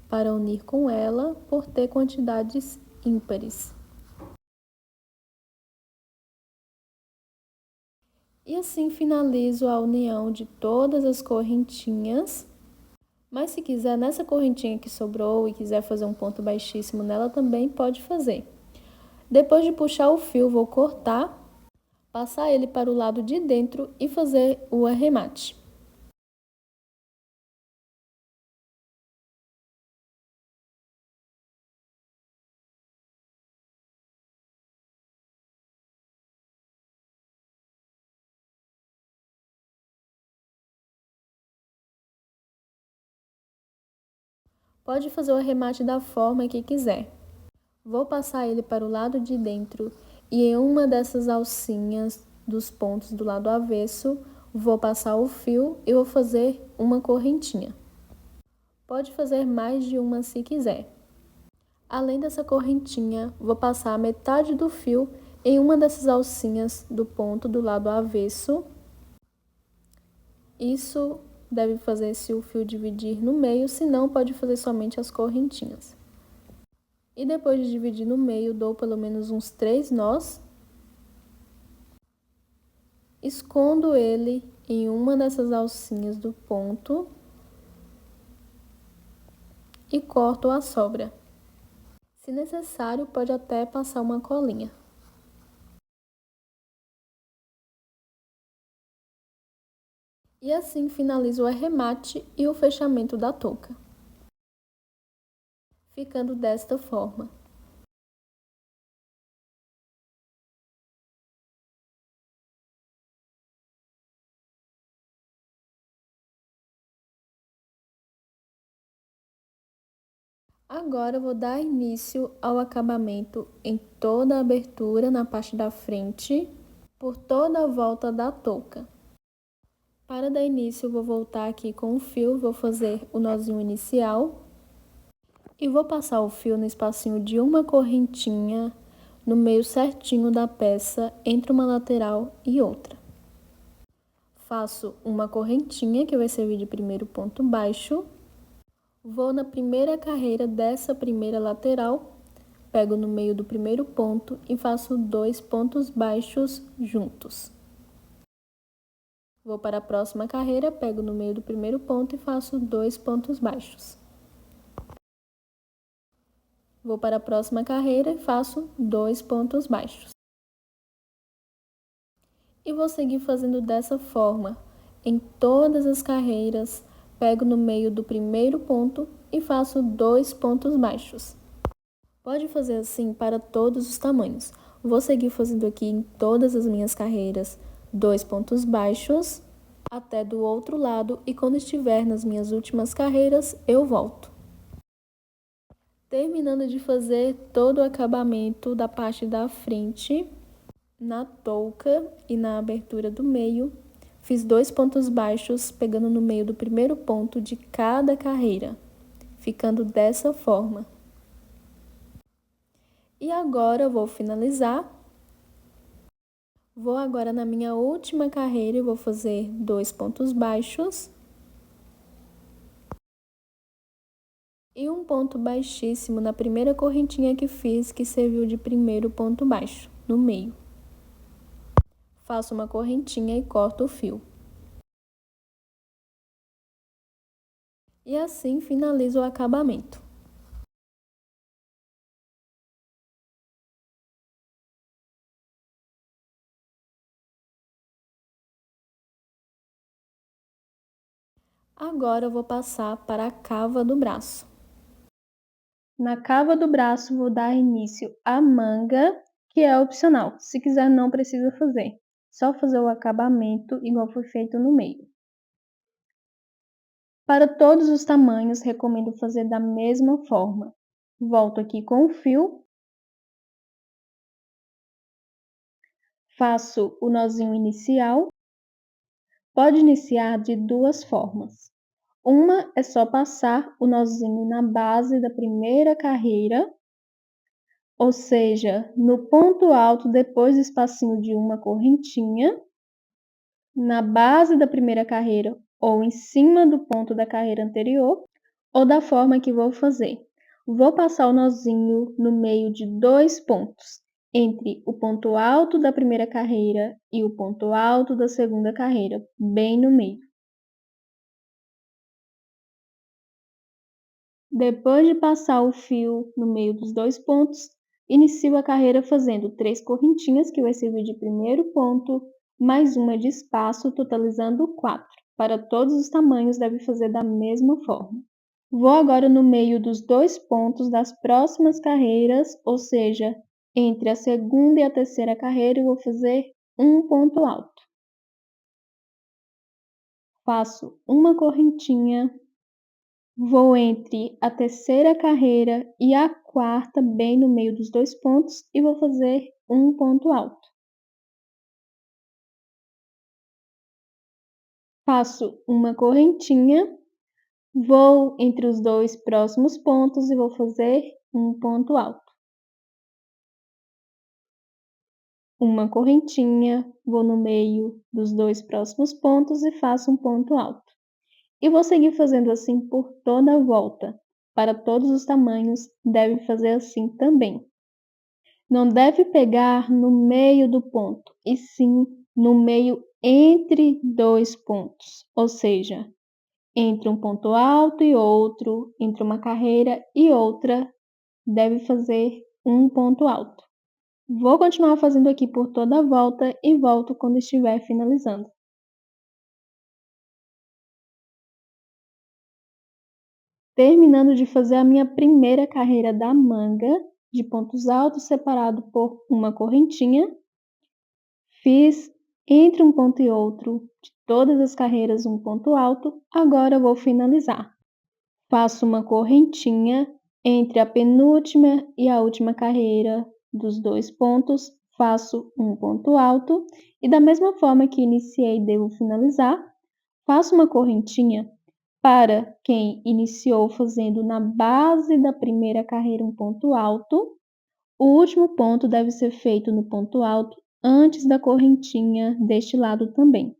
S2: para unir com ela, por ter quantidades ímpares. E assim finalizo a união de todas as correntinhas. Mas se quiser, nessa correntinha que sobrou e quiser fazer um ponto baixíssimo nela, também pode fazer. Depois de puxar o fio, vou cortar, passar ele para o lado de dentro e fazer o arremate. Pode fazer o arremate da forma que quiser. Vou passar ele para o lado de dentro e em uma dessas alcinhas dos pontos do lado avesso, vou passar o fio e vou fazer uma correntinha. Pode fazer mais de uma se quiser. Além dessa correntinha, vou passar a metade do fio em uma dessas alcinhas do ponto do lado avesso. Isso deve fazer se o fio dividir no meio, se não, pode fazer somente as correntinhas. E depois de dividir no meio, dou pelo menos uns 3 nós. Escondo ele em uma dessas alcinhas do ponto e corto a sobra. Se necessário, pode até passar uma colinha. E assim finalizo o arremate e o fechamento da touca, ficando desta forma. Agora eu vou dar início ao acabamento em toda a abertura na parte da frente, por toda a volta da touca. Para dar início, eu vou voltar aqui com o fio, vou fazer o nozinho inicial e vou passar o fio no espacinho de uma correntinha no meio certinho da peça, entre uma lateral e outra. Faço uma correntinha que vai servir de primeiro ponto baixo. Vou na primeira carreira dessa primeira lateral, pego no meio do primeiro ponto e faço 2 pontos baixos juntos. Vou para a próxima carreira, pego no meio do primeiro ponto e faço 2 pontos baixos. Vou para a próxima carreira e faço 2 pontos baixos. E vou seguir fazendo dessa forma em todas as carreiras. Pego no meio do primeiro ponto e faço 2 pontos baixos. Pode fazer assim para todos os tamanhos. Vou seguir fazendo aqui em todas as minhas carreiras 2 pontos baixos até do outro lado e quando estiver nas minhas últimas carreiras eu volto. Terminando de fazer todo o acabamento da parte da frente, na touca e na abertura do meio, fiz 2 pontos baixos pegando no meio do primeiro ponto de cada carreira, ficando dessa forma. E agora eu vou finalizar. Vou agora na minha última carreira e vou fazer 2 pontos baixos. E um ponto baixíssimo na primeira correntinha que fiz, que serviu de primeiro ponto baixo, no meio. Faço uma correntinha e corto o fio. E assim finalizo o acabamento. Agora eu vou passar para a cava do braço.
S1: Na cava do braço, vou dar início à manga, que é opcional. Se quiser, não precisa fazer. Só fazer o acabamento igual foi feito no meio. Para todos os tamanhos, recomendo fazer da mesma forma. Volto aqui com o fio. Faço o nozinho inicial. Pode iniciar de duas formas. Uma é só passar o nozinho na base da primeira carreira, ou seja, no ponto alto depois do espacinho de uma correntinha, na base da primeira carreira ou em cima do ponto da carreira anterior, ou da forma que vou fazer. Vou passar o nozinho no meio de 2 pontos, entre o ponto alto da primeira carreira e o ponto alto da segunda carreira, bem no meio. Depois de passar o fio no meio dos 2 pontos, inicio a carreira fazendo 3 correntinhas, que vai servir de primeiro ponto, mais uma de espaço, totalizando 4. Para todos os tamanhos, deve fazer da mesma forma. Vou agora no meio dos 2 pontos das próximas carreiras, ou seja, entre a segunda e a terceira carreira, e vou fazer um ponto alto. Faço uma correntinha. Vou entre a terceira carreira e a quarta, bem no meio dos 2 pontos, e vou fazer um ponto alto. Faço uma correntinha, vou entre os 2 próximos pontos e vou fazer um ponto alto. Uma correntinha, vou no meio dos 2 próximos pontos e faço um ponto alto. E vou seguir fazendo assim por toda a volta. Para todos os tamanhos, deve fazer assim também. Não deve pegar no meio do ponto, e sim no meio entre 2 pontos, ou seja, entre um ponto alto e outro, entre uma carreira e outra, deve fazer um ponto alto. Vou continuar fazendo aqui por toda a volta e volto quando estiver finalizando. Terminando de fazer a minha primeira carreira da manga, de pontos altos separado por uma correntinha. Fiz entre um ponto e outro, de todas as carreiras, um ponto alto. Agora vou finalizar. Faço uma correntinha, Entre a penúltima e a última carreira dos 2 pontos, faço um ponto alto e da mesma forma que iniciei e devo finalizar, faço uma correntinha para quem iniciou fazendo na base da primeira carreira um ponto alto. O último ponto deve ser feito no ponto alto antes da correntinha deste lado também.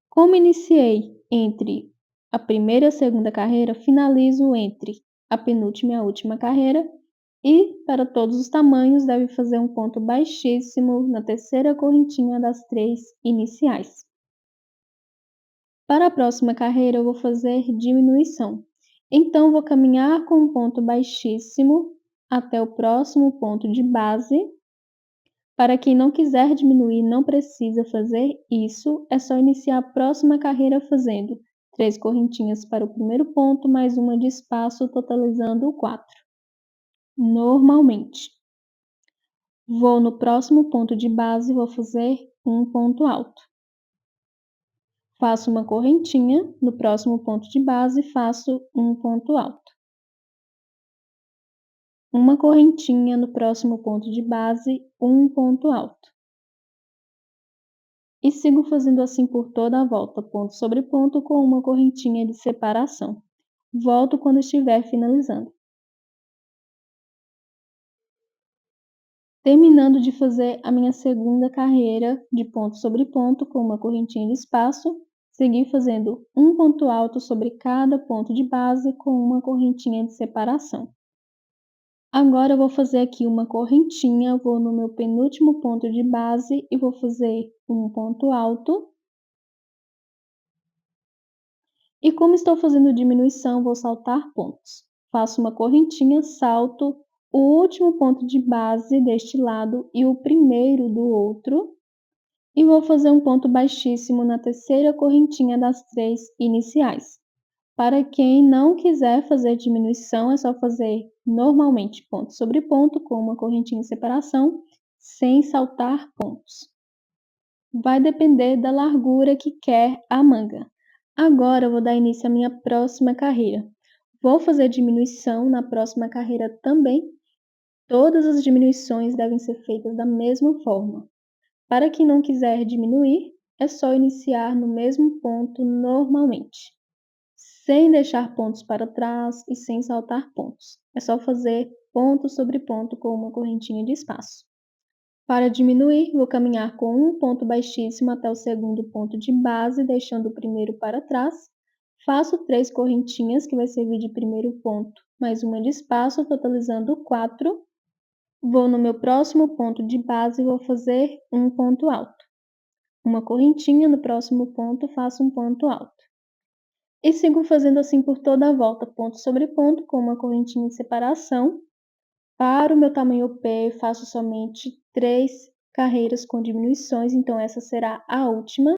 S1: Como iniciei entre a primeira e a segunda carreira, finalizo entre a penúltima e a última carreira e, para todos os tamanhos, deve fazer um ponto baixíssimo na terceira correntinha das 3 iniciais. Para a próxima carreira, eu vou fazer diminuição. Então, vou caminhar com um ponto baixíssimo até o próximo ponto de base. Para quem não quiser diminuir, não precisa fazer isso, é só iniciar a próxima carreira fazendo 3 correntinhas para o primeiro ponto, mais uma de espaço, totalizando 4. Normalmente. Vou no próximo ponto de base, vou fazer um ponto alto. Faço uma correntinha, no próximo ponto de base, faço um ponto alto. Uma correntinha no próximo ponto de base, um ponto alto. E sigo fazendo assim por toda a volta, ponto sobre ponto, com uma correntinha de separação. Volto quando estiver finalizando. Terminando de fazer a minha segunda carreira de ponto sobre ponto com uma correntinha de espaço, segui fazendo um ponto alto sobre cada ponto de base com uma correntinha de separação. Agora eu vou fazer aqui uma correntinha, vou no meu penúltimo ponto de base e vou fazer um ponto alto. E como estou fazendo diminuição, vou saltar pontos. Faço uma correntinha, salto o último ponto de base deste lado e o primeiro do outro, e vou fazer um ponto baixíssimo na terceira correntinha das 3 iniciais. Para quem não quiser fazer diminuição, é só fazer normalmente ponto sobre ponto com uma correntinha de separação, sem saltar pontos. Vai depender da largura que quer a manga. Agora eu vou dar início à minha próxima carreira. Vou fazer diminuição na próxima carreira também. Todas as diminuições devem ser feitas da mesma forma. Para quem não quiser diminuir, é só iniciar no mesmo ponto normalmente, sem deixar pontos para trás e sem saltar pontos. É só fazer ponto sobre ponto com uma correntinha de espaço. Para diminuir, vou caminhar com um ponto baixíssimo até o segundo ponto de base, deixando o primeiro para trás. Faço 3 correntinhas, que vai servir de primeiro ponto, mais uma de espaço, totalizando 4. Vou no meu próximo ponto de base e vou fazer um ponto alto. Uma correntinha, no próximo ponto faço um ponto alto. E sigo fazendo assim por toda a volta, ponto sobre ponto, com uma correntinha de separação. Para o meu tamanho P, faço somente 3 carreiras com diminuições, então essa será a última.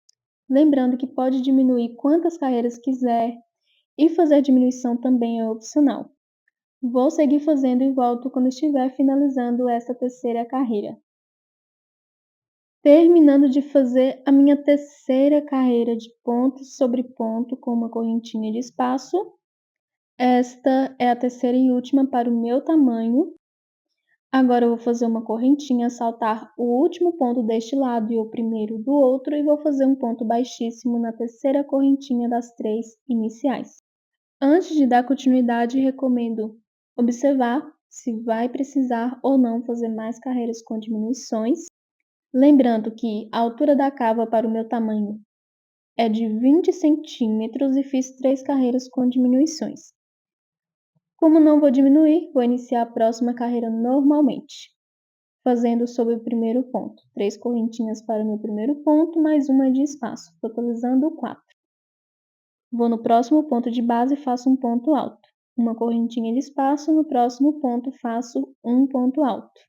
S1: Lembrando que pode diminuir quantas carreiras quiser e fazer diminuição também é opcional. Vou seguir fazendo e volto quando estiver finalizando essa terceira carreira. Terminando de fazer a minha terceira carreira de ponto sobre ponto com uma correntinha de espaço. Esta é a terceira e última para o meu tamanho. Agora eu vou fazer uma correntinha, saltar o último ponto deste lado e o primeiro do outro e vou fazer um ponto baixíssimo na terceira correntinha das 3 iniciais. Antes de dar continuidade, recomendo observar se vai precisar ou não fazer mais carreiras com diminuições. Lembrando que a altura da cava para o meu tamanho é de 20 centímetros e fiz 3 carreiras com diminuições. Como não vou diminuir, vou iniciar a próxima carreira normalmente, fazendo sobre o primeiro ponto. 3 correntinhas para o meu primeiro ponto, mais uma de espaço, totalizando 4. Vou no próximo ponto de base e faço um ponto alto. Uma correntinha de espaço, no próximo ponto faço um ponto alto.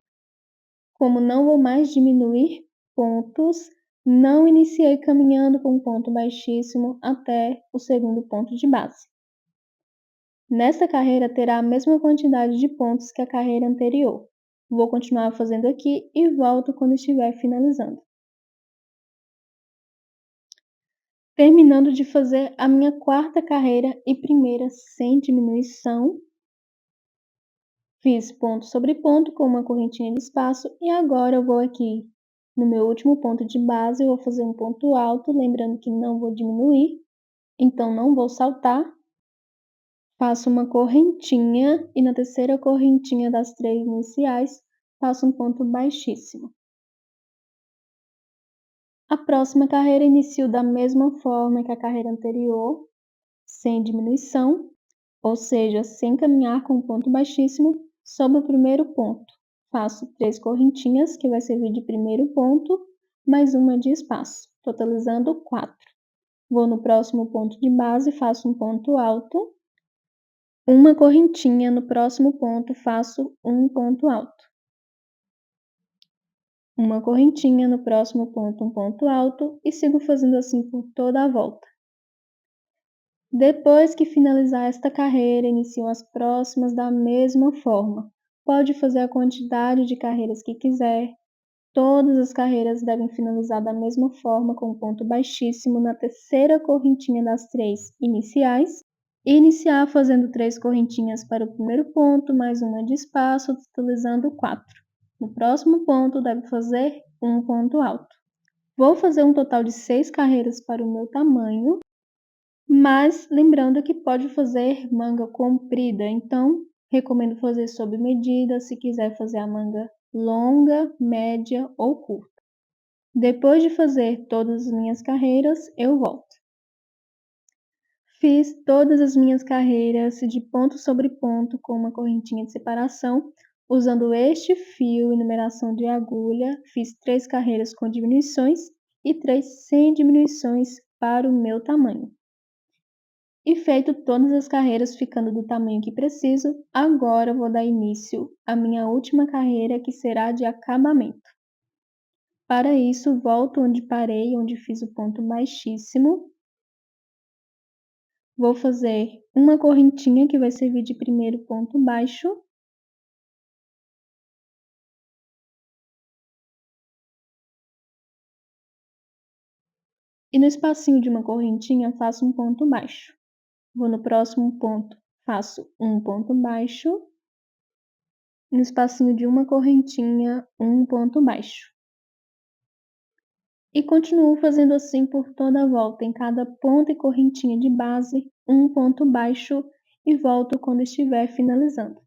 S1: Como não vou mais diminuir pontos, não iniciei caminhando com um ponto baixíssimo até o segundo ponto de base. Nesta carreira terá a mesma quantidade de pontos que a carreira anterior. Vou continuar fazendo aqui e volto quando estiver finalizando. Terminando de fazer a minha quarta carreira e primeira sem diminuição, Fiz ponto sobre ponto com uma correntinha de espaço e agora eu vou aqui no meu último ponto de base, eu vou fazer um ponto alto, lembrando que não vou diminuir, então não vou saltar. Faço uma correntinha e na terceira correntinha das 3 iniciais, faço um ponto baixíssimo. A próxima carreira inicio da mesma forma que a carreira anterior, sem diminuição, ou seja, sem caminhar com ponto baixíssimo sobre o primeiro ponto. Faço 3 correntinhas, que vai servir de primeiro ponto, mais uma de espaço, totalizando 4. Vou no próximo ponto de base, faço um ponto alto, uma correntinha, no próximo ponto faço um ponto alto. Uma correntinha, no próximo ponto um ponto alto e sigo fazendo assim por toda a volta. Depois que finalizar esta carreira, inicio as próximas da mesma forma. Pode fazer a quantidade de carreiras que quiser. Todas as carreiras devem finalizar da mesma forma, com um ponto baixíssimo na terceira correntinha das 3 iniciais. E iniciar fazendo 3 correntinhas para o primeiro ponto, mais uma de espaço, totalizando 4. No próximo ponto, deve fazer um ponto alto. Vou fazer um total de 6 carreiras para o meu tamanho, mas lembrando que pode fazer manga comprida, então recomendo fazer sob medida, se quiser fazer a manga longa, média ou curta. Depois de fazer todas as minhas carreiras, eu volto. Fiz todas as minhas carreiras de ponto sobre ponto com uma correntinha de separação, usando este fio e numeração de agulha. Fiz 3 carreiras com diminuições e 3 sem diminuições para o meu tamanho. E feito todas as carreiras ficando do tamanho que preciso, agora vou dar início à minha última carreira, que será de acabamento. Para isso, volto onde parei, onde fiz o ponto baixíssimo. Vou fazer uma correntinha que vai servir de primeiro ponto baixo. E no espacinho de uma correntinha, faço um ponto baixo. Vou no próximo ponto, faço um ponto baixo. No espacinho de uma correntinha, um ponto baixo. E continuo fazendo assim por toda a volta, em cada ponto e correntinha de base, um ponto baixo e volto quando estiver finalizando.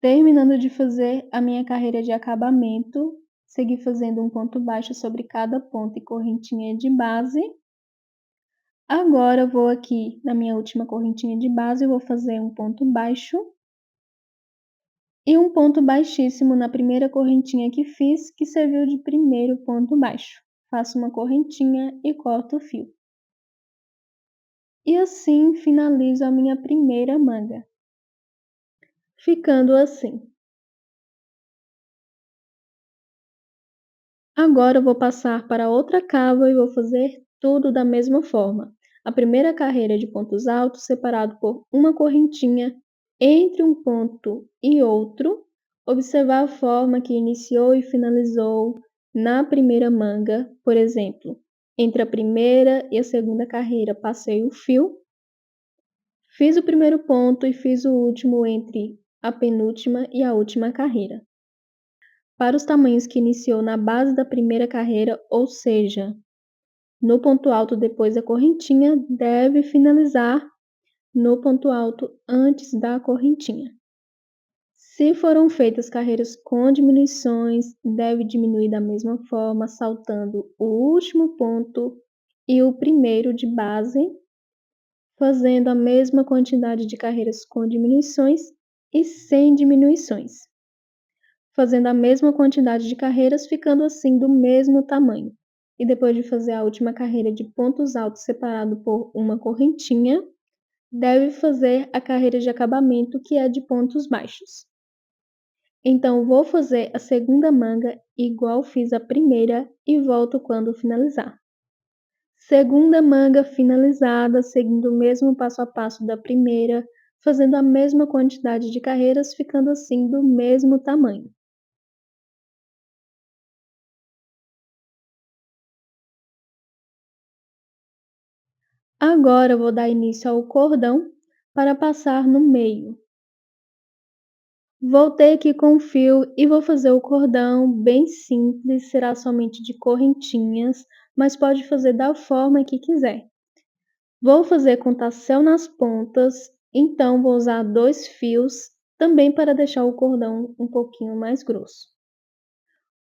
S1: Terminando de fazer a minha carreira de acabamento, segui fazendo um ponto baixo sobre cada ponto e correntinha de base. Agora vou aqui na minha última correntinha de base, eu vou fazer um ponto baixo e um ponto baixíssimo na primeira correntinha que fiz, que serviu de primeiro ponto baixo. Faço uma correntinha e corto o fio. E assim finalizo a minha primeira manga, ficando assim. Agora eu vou passar para outra cava e vou fazer tudo da mesma forma. A primeira carreira de pontos altos separado por uma correntinha entre um ponto e outro. Observar a forma que iniciou e finalizou na primeira manga, por exemplo, entre a primeira e a segunda carreira passei o fio, fiz o primeiro ponto e fiz o último entre a penúltima e a última carreira. Para os tamanhos que iniciou na base da primeira carreira, ou seja, no ponto alto depois da correntinha, deve finalizar no ponto alto antes da correntinha. Se foram feitas carreiras com diminuições, deve diminuir da mesma forma, saltando o último ponto e o primeiro de base, fazendo a mesma quantidade de carreiras com diminuições e sem diminuições, fazendo a mesma quantidade de carreiras, ficando assim do mesmo tamanho. E depois de fazer a última carreira de pontos altos separado por uma correntinha, deve fazer a carreira de acabamento, que é de pontos baixos. Então, vou fazer a segunda manga igual fiz a primeira e volto quando finalizar. Segunda manga finalizada, seguindo o mesmo passo a passo da primeira, fazendo a mesma quantidade de carreiras, ficando assim do mesmo tamanho. Agora vou dar início ao cordão para passar no meio. Voltei aqui com o fio e vou fazer o cordão bem simples, será somente de correntinhas, mas pode fazer da forma que quiser. Vou fazer com tassel nas pontas, então vou usar 2 fios, também para deixar o cordão um pouquinho mais grosso.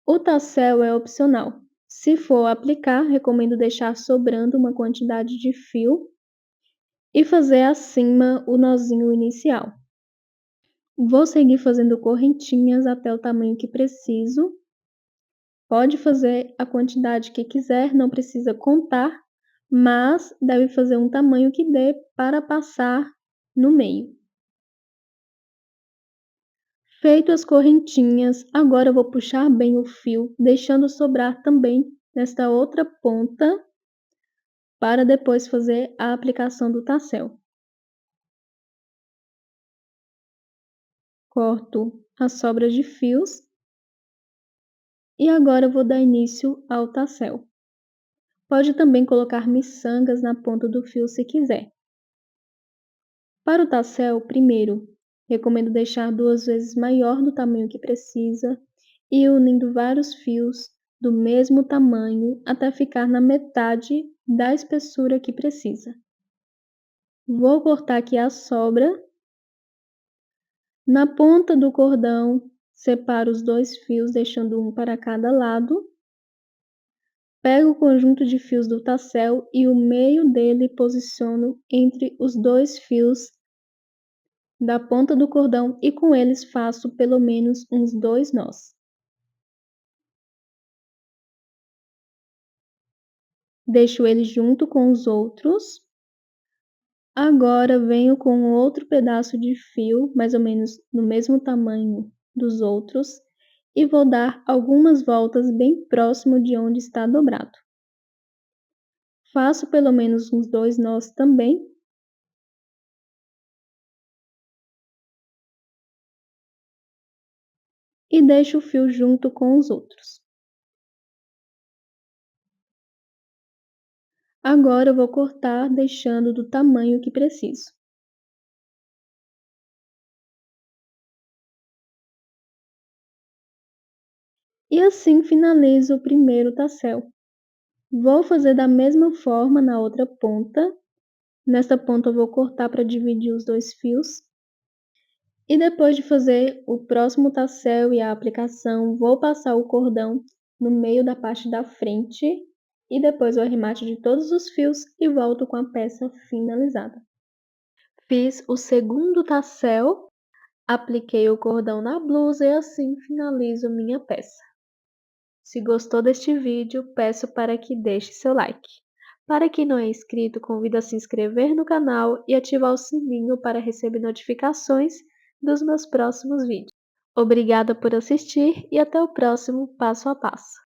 S1: O tassel é opcional. Se for aplicar, recomendo deixar sobrando uma quantidade de fio e fazer acima o nozinho inicial. Vou seguir fazendo correntinhas até o tamanho que preciso. Pode fazer a quantidade que quiser, não precisa contar, mas deve fazer um tamanho que dê para passar no meio. Feito as correntinhas, agora eu vou puxar bem o fio, deixando sobrar também nesta outra ponta, para depois fazer a aplicação do tassel. Corto as sobras de fios e agora eu vou dar início ao tassel. Pode também colocar miçangas na ponta do fio se quiser. Para o tassel, primeiro, recomendo deixar 2 vezes maior do tamanho que precisa e unindo vários fios do mesmo tamanho até ficar na metade da espessura que precisa. Vou cortar aqui a sobra. Na ponta do cordão, separo os 2 fios, deixando um para cada lado. Pego o conjunto de fios do tassel e o meio dele posiciono entre os 2 fios da ponta do cordão e com eles faço pelo menos uns 2 nós. Deixo ele junto com os outros. Agora venho com outro pedaço de fio, mais ou menos no mesmo tamanho dos outros, e vou dar algumas voltas bem próximo de onde está dobrado. Faço pelo menos uns 2 nós também. E deixo o fio junto com os outros. Agora eu vou cortar deixando do tamanho que preciso. E assim finalizo o primeiro tassel. Vou fazer da mesma forma na outra ponta. Nesta ponta eu vou cortar para dividir os 2 fios. E depois de fazer o próximo tassel e a aplicação, vou passar o cordão no meio da parte da frente e depois o arremate de todos os fios e volto com a peça finalizada. Fiz o segundo tassel, apliquei o cordão na blusa e assim finalizo minha peça. Se gostou deste vídeo, peço para que deixe seu like. Para quem não é inscrito, convido a se inscrever no canal e ativar o sininho para receber notificações dos meus próximos vídeos. Obrigada por assistir e até o próximo passo a passo.